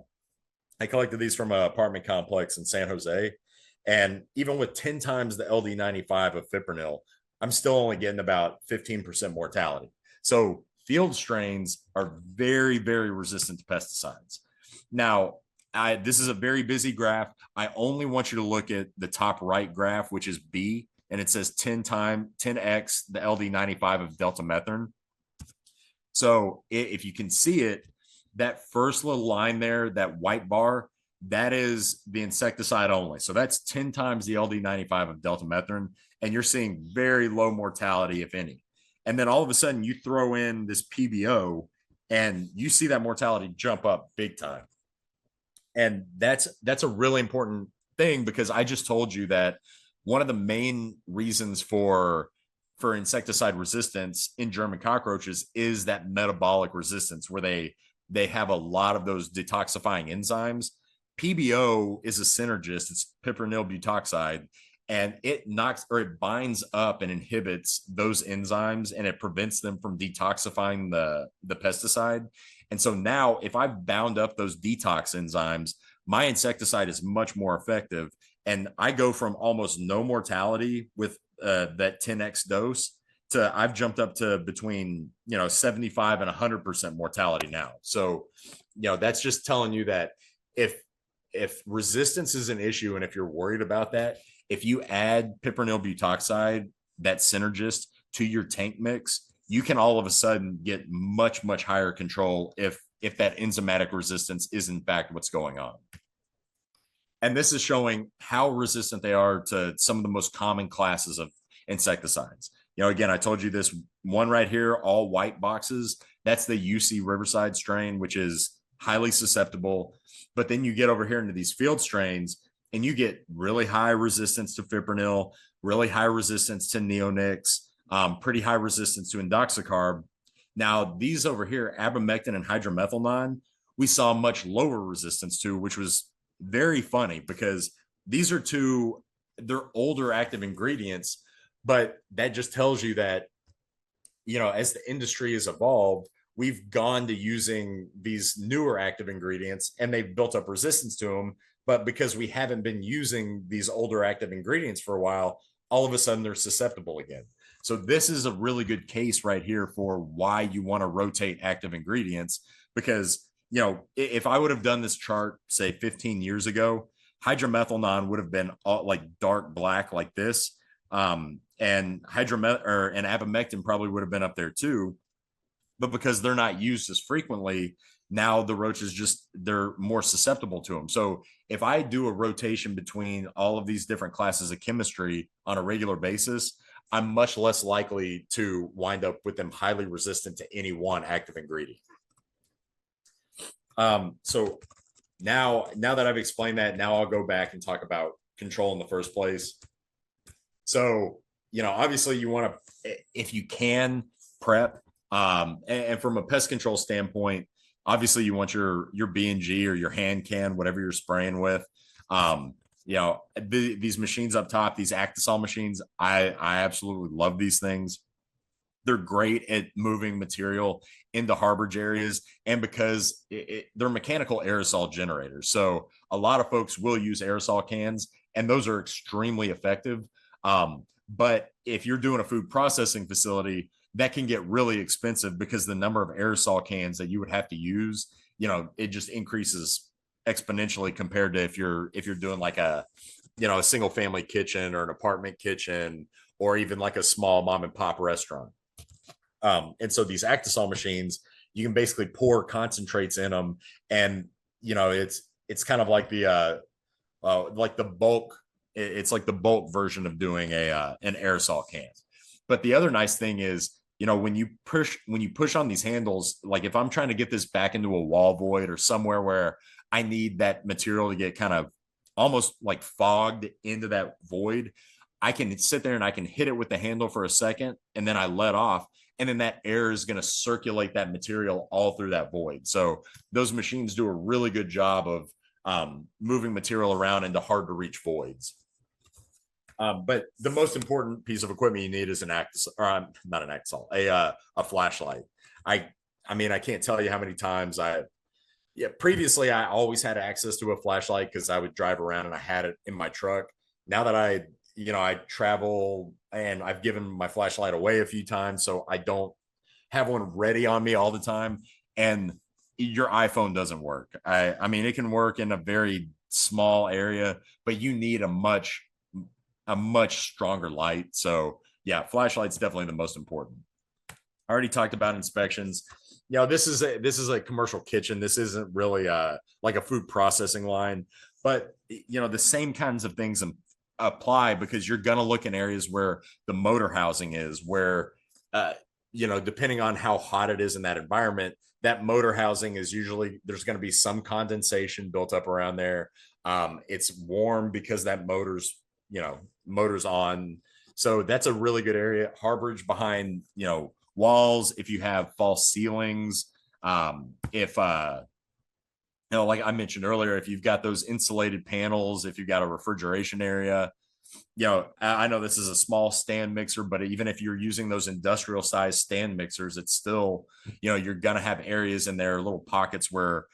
collected these from an apartment complex in San Jose. And even with 10 times the LD95 of fipronil, I'm still only getting about 15% mortality. So field strains are very, very resistant to pesticides. Now, this is a very busy graph. I only want you to look at the top right graph, which is B, and it says 10x the LD95 of deltamethrin. So if you can see it, that first little line there, that white bar, that is the insecticide only. So that's 10 times the LD95 of deltamethrin, and you're seeing very low mortality, if any. And then all of a sudden you throw in this PBO and you see that mortality jump up big time. And that's a really important thing, because I just told you that one of the main reasons for insecticide resistance in German cockroaches is that metabolic resistance, where they have a lot of those detoxifying enzymes. PBO is a synergist. It's piperonyl butoxide, and it binds up and inhibits those enzymes, and it prevents them from detoxifying the pesticide. And so now, if I've bound up those detox enzymes, my insecticide is much more effective. And I go from almost no mortality with that 10x dose to, I've jumped up to between 75 and 100% mortality now. So that's just telling you that if resistance is an issue, and if you're worried about that, if you add piperonyl butoxide, that synergist, to your tank mix, you can all of a sudden get much, much higher control if that enzymatic resistance is in fact what's going on. And this is showing how resistant they are to some of the most common classes of insecticides. Again, I told you this one right here, all white boxes, that's the UC Riverside strain, which is highly susceptible. But then you get over here into these field strains, and you get really high resistance to fipronil, really high resistance to neonics, pretty high resistance to indoxacarb. Now, these over here, abamectin and hydromethylnon, we saw much lower resistance to, which was very funny, because these are they're older active ingredients, but that just tells you that, as the industry has evolved, we've gone to using these newer active ingredients, and they've built up resistance to them. But because we haven't been using these older active ingredients for a while, all of a sudden they're susceptible again. So this is a really good case right here for why you want to rotate active ingredients, because, if I would have done this chart, say 15 years ago, hydromethylnon would have been all like dark black like this. And abamectin probably would have been up there too. But because they're not used as frequently, now the roaches they're more susceptible to them. So if I do a rotation between all of these different classes of chemistry on a regular basis, I'm much less likely to wind up with them highly resistant to any one active ingredient. So now that I've explained that, now I'll go back and talk about control in the first place. So, obviously you want to, if you can, prep. And from a pest control standpoint, obviously you want your B&G or your hand can, whatever you're spraying with. These machines up top, these Actisol machines, I absolutely love these things. they're great at moving material into harborage areas, and because they're mechanical aerosol generators. So a lot of folks will use aerosol cans, and those are extremely effective. But if you're doing a food processing facility, that can get really expensive because the number of aerosol cans that you would have to use, it just increases exponentially compared to if you're doing like a single family kitchen or an apartment kitchen, or even like a small mom and pop restaurant. And so these Actisol machines, you can basically pour concentrates in them, and it's kind of like like the bulk. It's like the bulk version of doing an aerosol can. But the other nice thing is, when you push on these handles, like if I'm trying to get this back into a wall void or somewhere where I need that material to get kind of almost like fogged into that void, I can sit there and I can hit it with the handle for a second, and then I let off, and then that air is going to circulate that material all through that void. So those machines do a really good job of moving material around into hard to reach voids. But the most important piece of equipment you need is an Actisol, or not an Actisol, a flashlight. I mean, I can't tell you how many times previously I always had access to a flashlight because I would drive around and I had it in my truck. Now that I travel and I've given my flashlight away a few times, so I don't have one ready on me all the time. And your iPhone doesn't work. I mean, it can work in a very small area, but you need a much stronger light. So yeah, flashlight's definitely the most important. I already talked about inspections. This is a commercial kitchen. This isn't really like a food processing line, but the same kinds of things apply, because you're going to look in areas where the motor housing is, where depending on how hot it is in that environment, that motor housing is usually, there's going to be some condensation built up around there. It's warm because that motor's on. So that's a really good area. Harborage behind, walls. If you have false ceilings, if like I mentioned earlier, if you've got those insulated panels, if you've got a refrigeration area, I know this is a small stand mixer, but even if you're using those industrial size stand mixers, it's still, you're going to have areas in there, little pockets where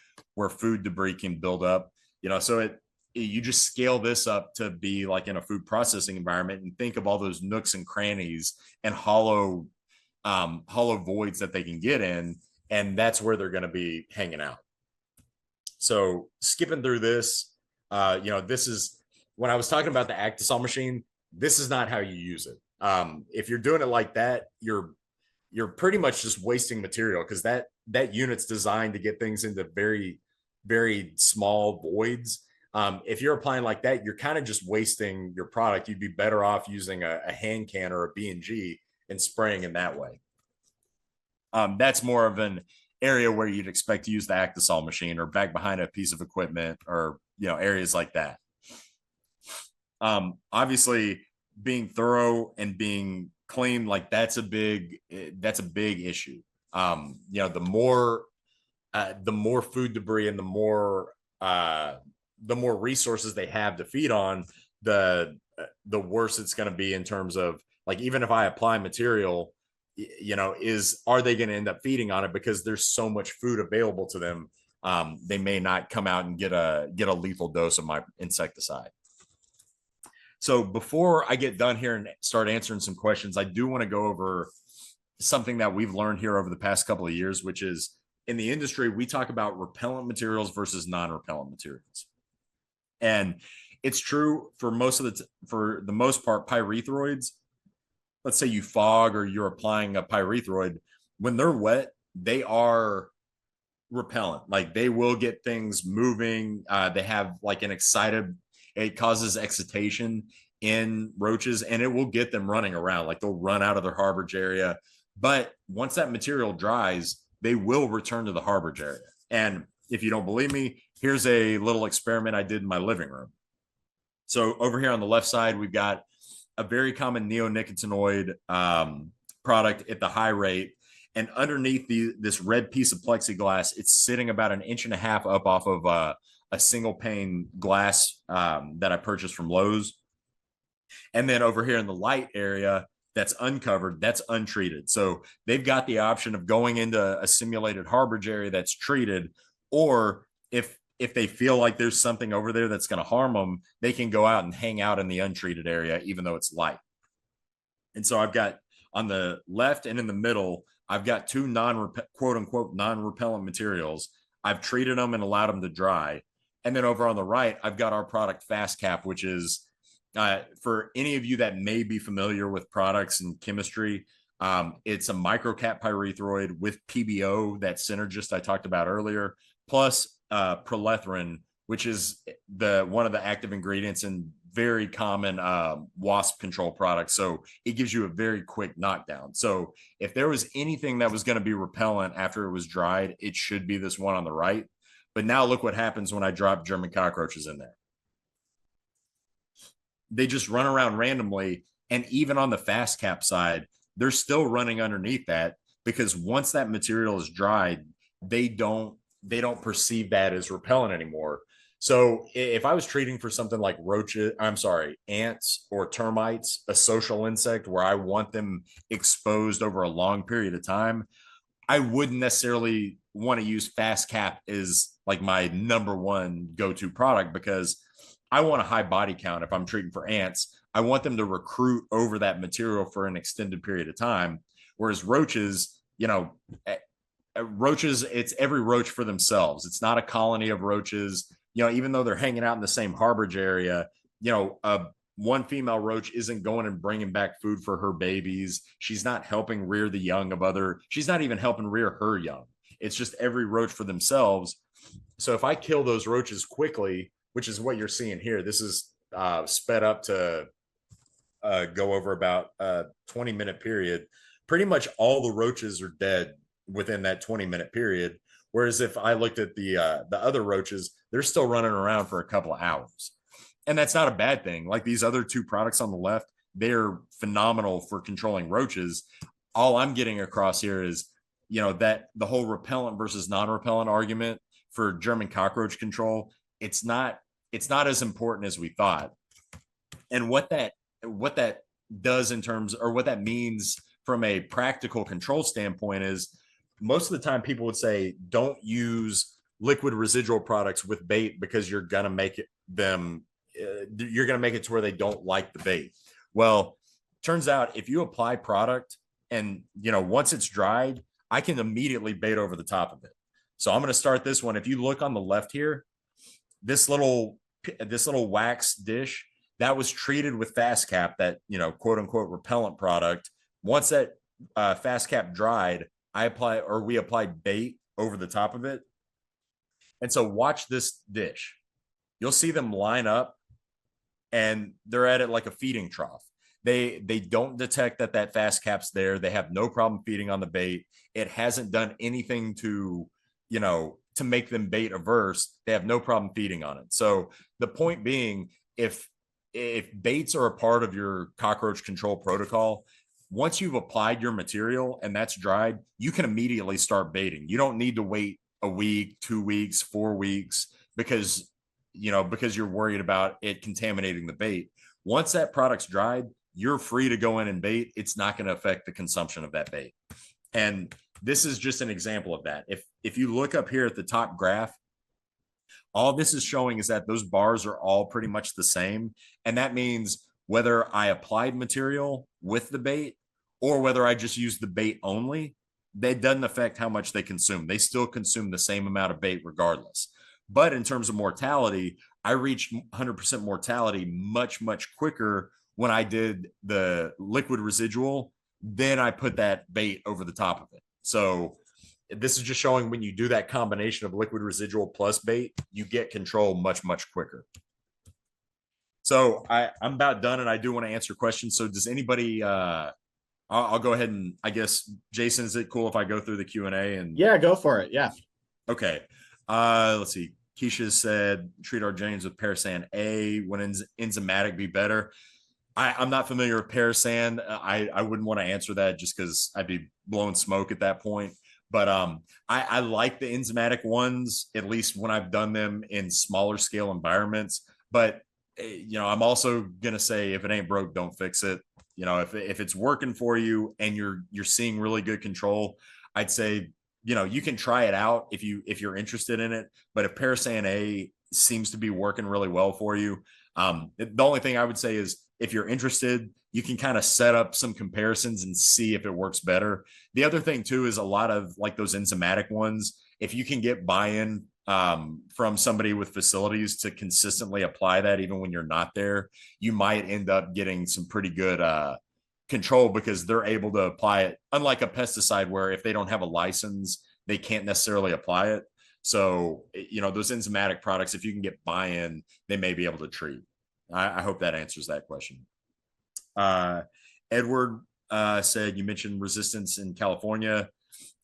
food debris can build up, so you just scale this up to be like in a food processing environment, and think of all those nooks and crannies and hollow voids that they can get in, and that's where they're going to be hanging out. So skipping through this, this is when I was talking about the Actisol machine. This is not how you use it. If you're doing it like that, you're pretty much just wasting material, because that unit's designed to get things into very, very small voids. If you're applying like that, you're kind of just wasting your product. You'd be better off using a hand can or a B&G and spraying in that way. That's more of an area where you'd expect to use the Actisol machine, or back behind a piece of equipment, or areas like that. Obviously, being thorough and being clean, like that's a big issue. The more food debris and the more resources they have to feed on, the worse it's going to be in terms of, like, even if I apply material, are they going to end up feeding on it? Because there's so much food available to them, they may not come out and get a lethal dose of my insecticide. So before I get done here and start answering some questions, I do want to go over something that we've learned here over the past couple of years, which is, in the industry, we talk about repellent materials versus non-repellent materials. And it's true for for the most part, pyrethroids. Let's say you fog or you're applying a pyrethroid, when they're wet, they are repellent. Like, they will get things moving. They have like it causes excitation in roaches, and it will get them running around. Like, they'll run out of their harborage area. But once that material dries, they will return to the harborage area. And if you don't believe me, here's a little experiment I did in my living room. So over here on the left side, we've got a very common neonicotinoid product at the high rate. And underneath this red piece of plexiglass, it's sitting about 1.5 inches up off of a single pane glass that I purchased from Lowe's. And then over here in the light area, that's uncovered, that's untreated. So they've got the option of going into a simulated harborage area that's treated, or if they feel like there's something over there that's going to harm them, they can go out and hang out in the untreated area, even though it's light. And so I've got on the left and in the middle, I've got two quote unquote non-repellent materials. I've treated them and allowed them to dry. And then over on the right, I've got our product Fast Cap, which is for any of you that may be familiar with products and chemistry, it's a microcap pyrethroid with PBO, that synergist I talked about earlier, plus prolethrine, which is one of the active ingredients in very common wasp control products. So it gives you a very quick knockdown. So if there was anything that was going to be repellent after it was dried, it should be this one on the right. But now look what happens when I drop German cockroaches in there. They just run around randomly. And even on the Fast Cap side, they're still running underneath that, because once that material is dried, they don't perceive that as repellent anymore. So if I was treating for something like ants or termites, a social insect where I want them exposed over a long period of time, I wouldn't necessarily want to use Fast Cap as like my number one go-to product, because I want a high body count. If I'm treating for ants, I want them to recruit over that material for an extended period of time. Whereas roaches, roaches, it's every roach for themselves. It's not a colony of roaches. Even though they're hanging out in the same harborage area, one female roach isn't going and bringing back food for her babies. She's not helping rear the young of she's not even helping rear her young. It's just every roach for themselves. So if I kill those roaches quickly, which is what you're seeing here, this is sped up to go over about a 20-minute period. Pretty much all the roaches are dead within that 20-minute period. Whereas if I looked at the other roaches, they're still running around for a couple of hours. And that's not a bad thing. Like these other two products on the left, they're phenomenal for controlling roaches. All I'm getting across here is, that the whole repellent versus non-repellent argument for German cockroach control, it's not as important as we thought. And what that does in terms, or what that means from a practical control standpoint, is most of the time people would say, don't use liquid residual products with bait because you're going to make it to where they don't like the bait. Well, turns out if you apply product and, once it's dried, I can immediately bait over the top of it. So I'm going to start this one. If you look on the left here, this little wax dish that was treated with Fast Cap, that, quote unquote repellent product. Once that Fast Cap dried, we applied bait over the top of it. And so watch this dish. You'll see them line up and they're at it like a feeding trough. They don't detect that Fast Cap's there. They have no problem feeding on the bait. It hasn't done anything to make them bait averse. They have no problem feeding on it. So the point being, if baits are a part of your cockroach control protocol, once you've applied your material and that's dried, you can immediately start baiting. You don't need to wait a week, 2 weeks, 4 weeks, because you're worried about it contaminating the bait. Once that product's dried, you're free to go in and bait. It's not going to affect the consumption of that bait. And this is just an example of that. If you look up here at the top graph, all this is showing is that those bars are all pretty much the same. And that means whether I applied material with the bait or whether I just use the bait only, that doesn't affect how much they consume. They still consume the same amount of bait regardless. But in terms of mortality, I reached 100% mortality much, much quicker when I did the liquid residual. Then I put that bait over the top of it. So this is just showing when you do that combination of liquid residual plus bait, you get control much, much quicker. So I'm about done, and I do want to answer questions. So does anybody, I'll go ahead and, I guess, Jason, is it cool if I go through the Q&A? And Yeah, go for it. Yeah. Okay. Let's see. Keisha said, treat our James with Parasan A. When enzymatic be better? I'm not familiar with Parasan. I wouldn't want to answer that just because I'd be blowing smoke at that point. But I like the enzymatic ones, at least when I've done them in smaller scale environments. But I'm also gonna say, if it ain't broke, don't fix it. if it's working for you and you're seeing really good control, I'd say, you can try it out if you're interested in it. But if Parasan A seems to be working really well for you, the only thing I would say is if you're interested, you can kind of set up some comparisons and see if it works better. The other thing too is a lot of like those enzymatic ones. If you can get buy-in from somebody with facilities to consistently apply that, even when you're not there, you might end up getting some pretty good control because they're able to apply it. Unlike a pesticide, where if they don't have a license, they can't necessarily apply it. So, those enzymatic products, if you can get buy-in, they may be able to treat. I hope that answers that question. Edward said, you mentioned resistance in California.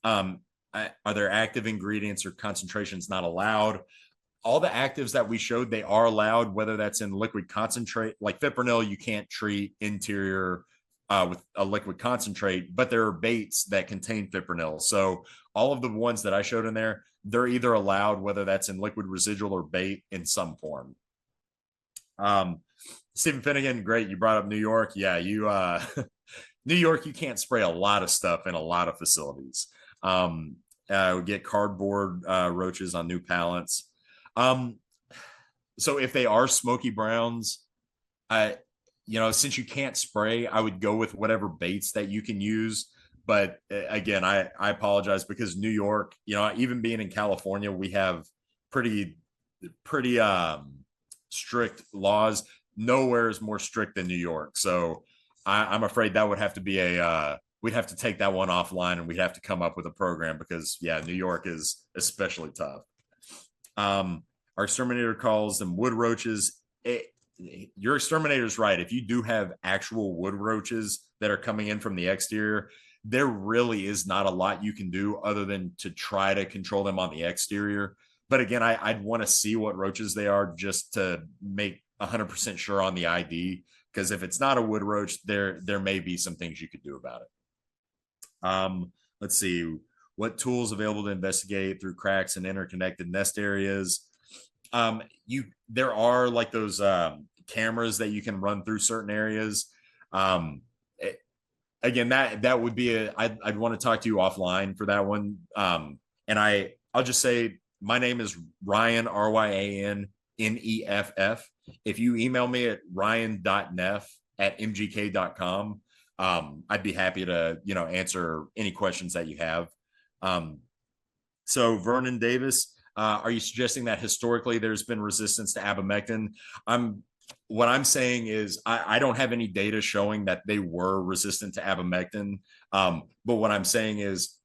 Are there active ingredients or concentrations not allowed? All the actives that we showed, they are allowed, whether that's in liquid concentrate, like fipronil, you can't treat interior with a liquid concentrate, but there are baits that contain fipronil. So all of the ones that I showed in there, they're either allowed, whether that's in liquid residual or bait in some form. Stephen Finnegan, great. You brought up New York. Yeah, New York, you can't spray a lot of stuff in a lot of facilities. We get cardboard roaches on new pallets. So if they are smoky browns, since you can't spray, I would go with whatever baits that you can use. But again, I apologize because New York, even being in California, we have pretty strict laws. Nowhere is more strict than New York. So I'm afraid that would have to be we'd have to take that one offline and we'd have to come up with a program because New York is especially tough. Our exterminator calls them wood roaches. Your exterminator's right. If you do have actual wood roaches that are coming in from the exterior, there really is not a lot you can do other than to try to control them on the exterior. But again, I'd want to see what roaches they are just to make 100% sure on the ID, because if it's not a wood roach, there may be some things you could do about it. Let's see, what tools available to investigate through cracks and interconnected nest areas. There are like those cameras that you can run through certain areas. Again, that would be I'd want to talk to you offline for that one. And I'll just say my name is Ryan, RyanNeff. If you email me at ryan.neff@mgk.com, I'd be happy to answer any questions that you have. So Vernon Davis, are you suggesting that historically there's been resistance to abamectin? What I'm saying is I don't have any data showing that they were resistant to abamectin. But what I'm saying is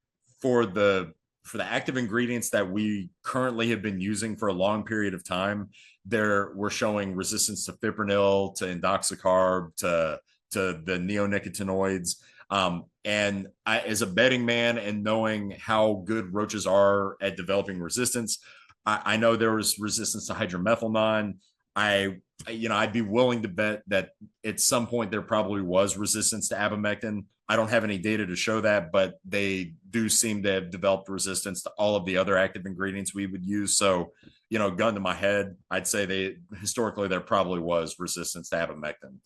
for the active ingredients that we currently have been using for a long period of time, we're showing resistance to fipronil, to indoxacarb, to the neonicotinoids. And as a betting man and knowing how good roaches are at developing resistance, I know there was resistance to hydromethylnon. I'd be willing to bet that at some point there probably was resistance to abamectin. I don't have any data to show that, but they do seem to have developed resistance to all of the other active ingredients we would use. So, gun to my head, I'd say historically there probably was resistance to abamectin.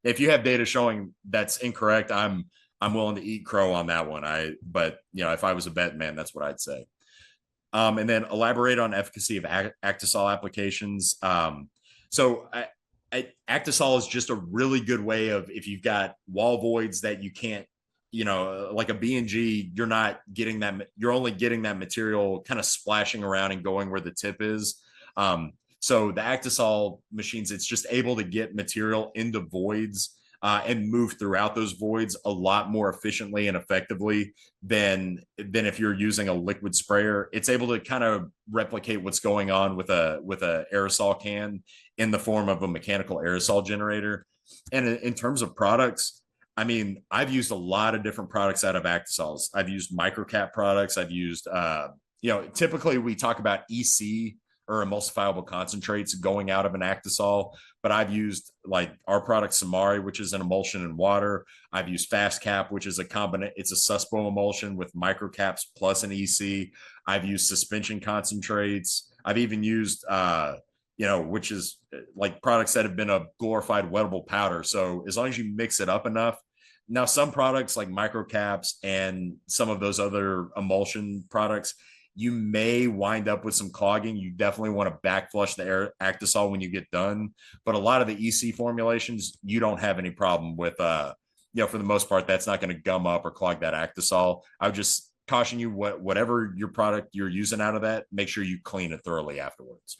If you have data showing that's incorrect, I'm willing to eat crow on that one. But if I was a bet man, that's what I'd say. And then elaborate on efficacy of Actisol applications. So Actisol is just a really good way of, if you've got wall voids that you can't, like a B&G, you're not getting that, you're only getting that material kind of splashing around and going where the tip is. So the Actisol machines, it's just able to get material into voids and move throughout those voids a lot more efficiently and effectively than if you're using a liquid sprayer. It's able to kind of replicate what's going on with a aerosol can in the form of a mechanical aerosol generator. And in terms of products, I mean, I've used a lot of different products out of Actisols. I've used microcap products. I've used, typically we talk about EC or emulsifiable concentrates going out of an Actisol, but I've used like our product Samari, which is an emulsion in water. I've used Fast Cap, which is it's a suspo emulsion with microcaps plus an EC. I've used suspension concentrates. I've even used which is like products that have been a glorified wettable powder. So as long as you mix it up enough. Now, some products like microcaps and some of those other emulsion products, you may wind up with some clogging. You definitely want to back flush the air Actisol when you get done. But a lot of the EC formulations, you don't have any problem with, for the most part, that's not going to gum up or clog that Actisol. I would just caution you, whatever your product you're using out of that, make sure you clean it thoroughly afterwards.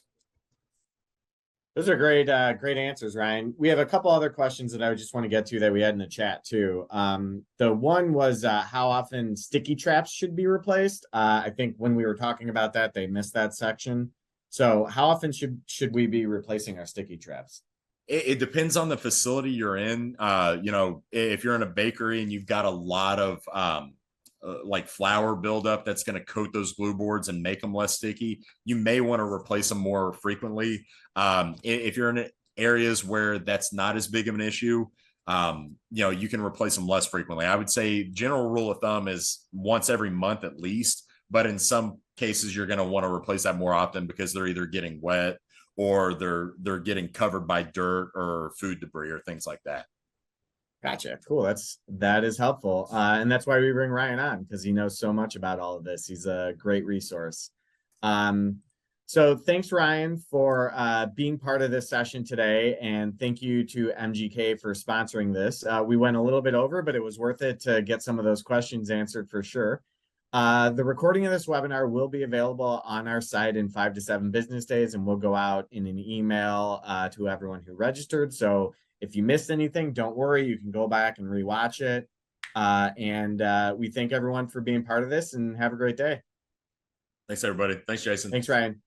Those are great answers, Ryan. We have a couple other questions that I just want to get to that we had in the chat too. The one was how often sticky traps should be replaced. I think when we were talking about that, they missed that section. So how often should we be replacing our sticky traps? It depends on the facility you're in. If you're in a bakery and you've got a lot of like flour buildup that's going to coat those glue boards and make them less sticky, you may want to replace them more frequently. If you're in areas where that's not as big of an issue, you can replace them less frequently. I would say general rule of thumb is once every month at least, but in some cases you're going to want to replace that more often because they're either getting wet or they're getting covered by dirt or food debris or things like that. Gotcha. Cool. That is helpful. And that's why we bring Ryan on, because he knows so much about all of this. He's a great resource. So thanks, Ryan, for being part of this session today. And thank you to MGK for sponsoring this. We went a little bit over, but it was worth it to get some of those questions answered for sure. The recording of this webinar will be available on our site in 5 to 7 business days, and we'll go out in an email to everyone who registered. So if you missed anything, don't worry, you can go back and rewatch it. We thank everyone for being part of this, and have a great day. Thanks, everybody. Thanks, Jason. Thanks, Ryan.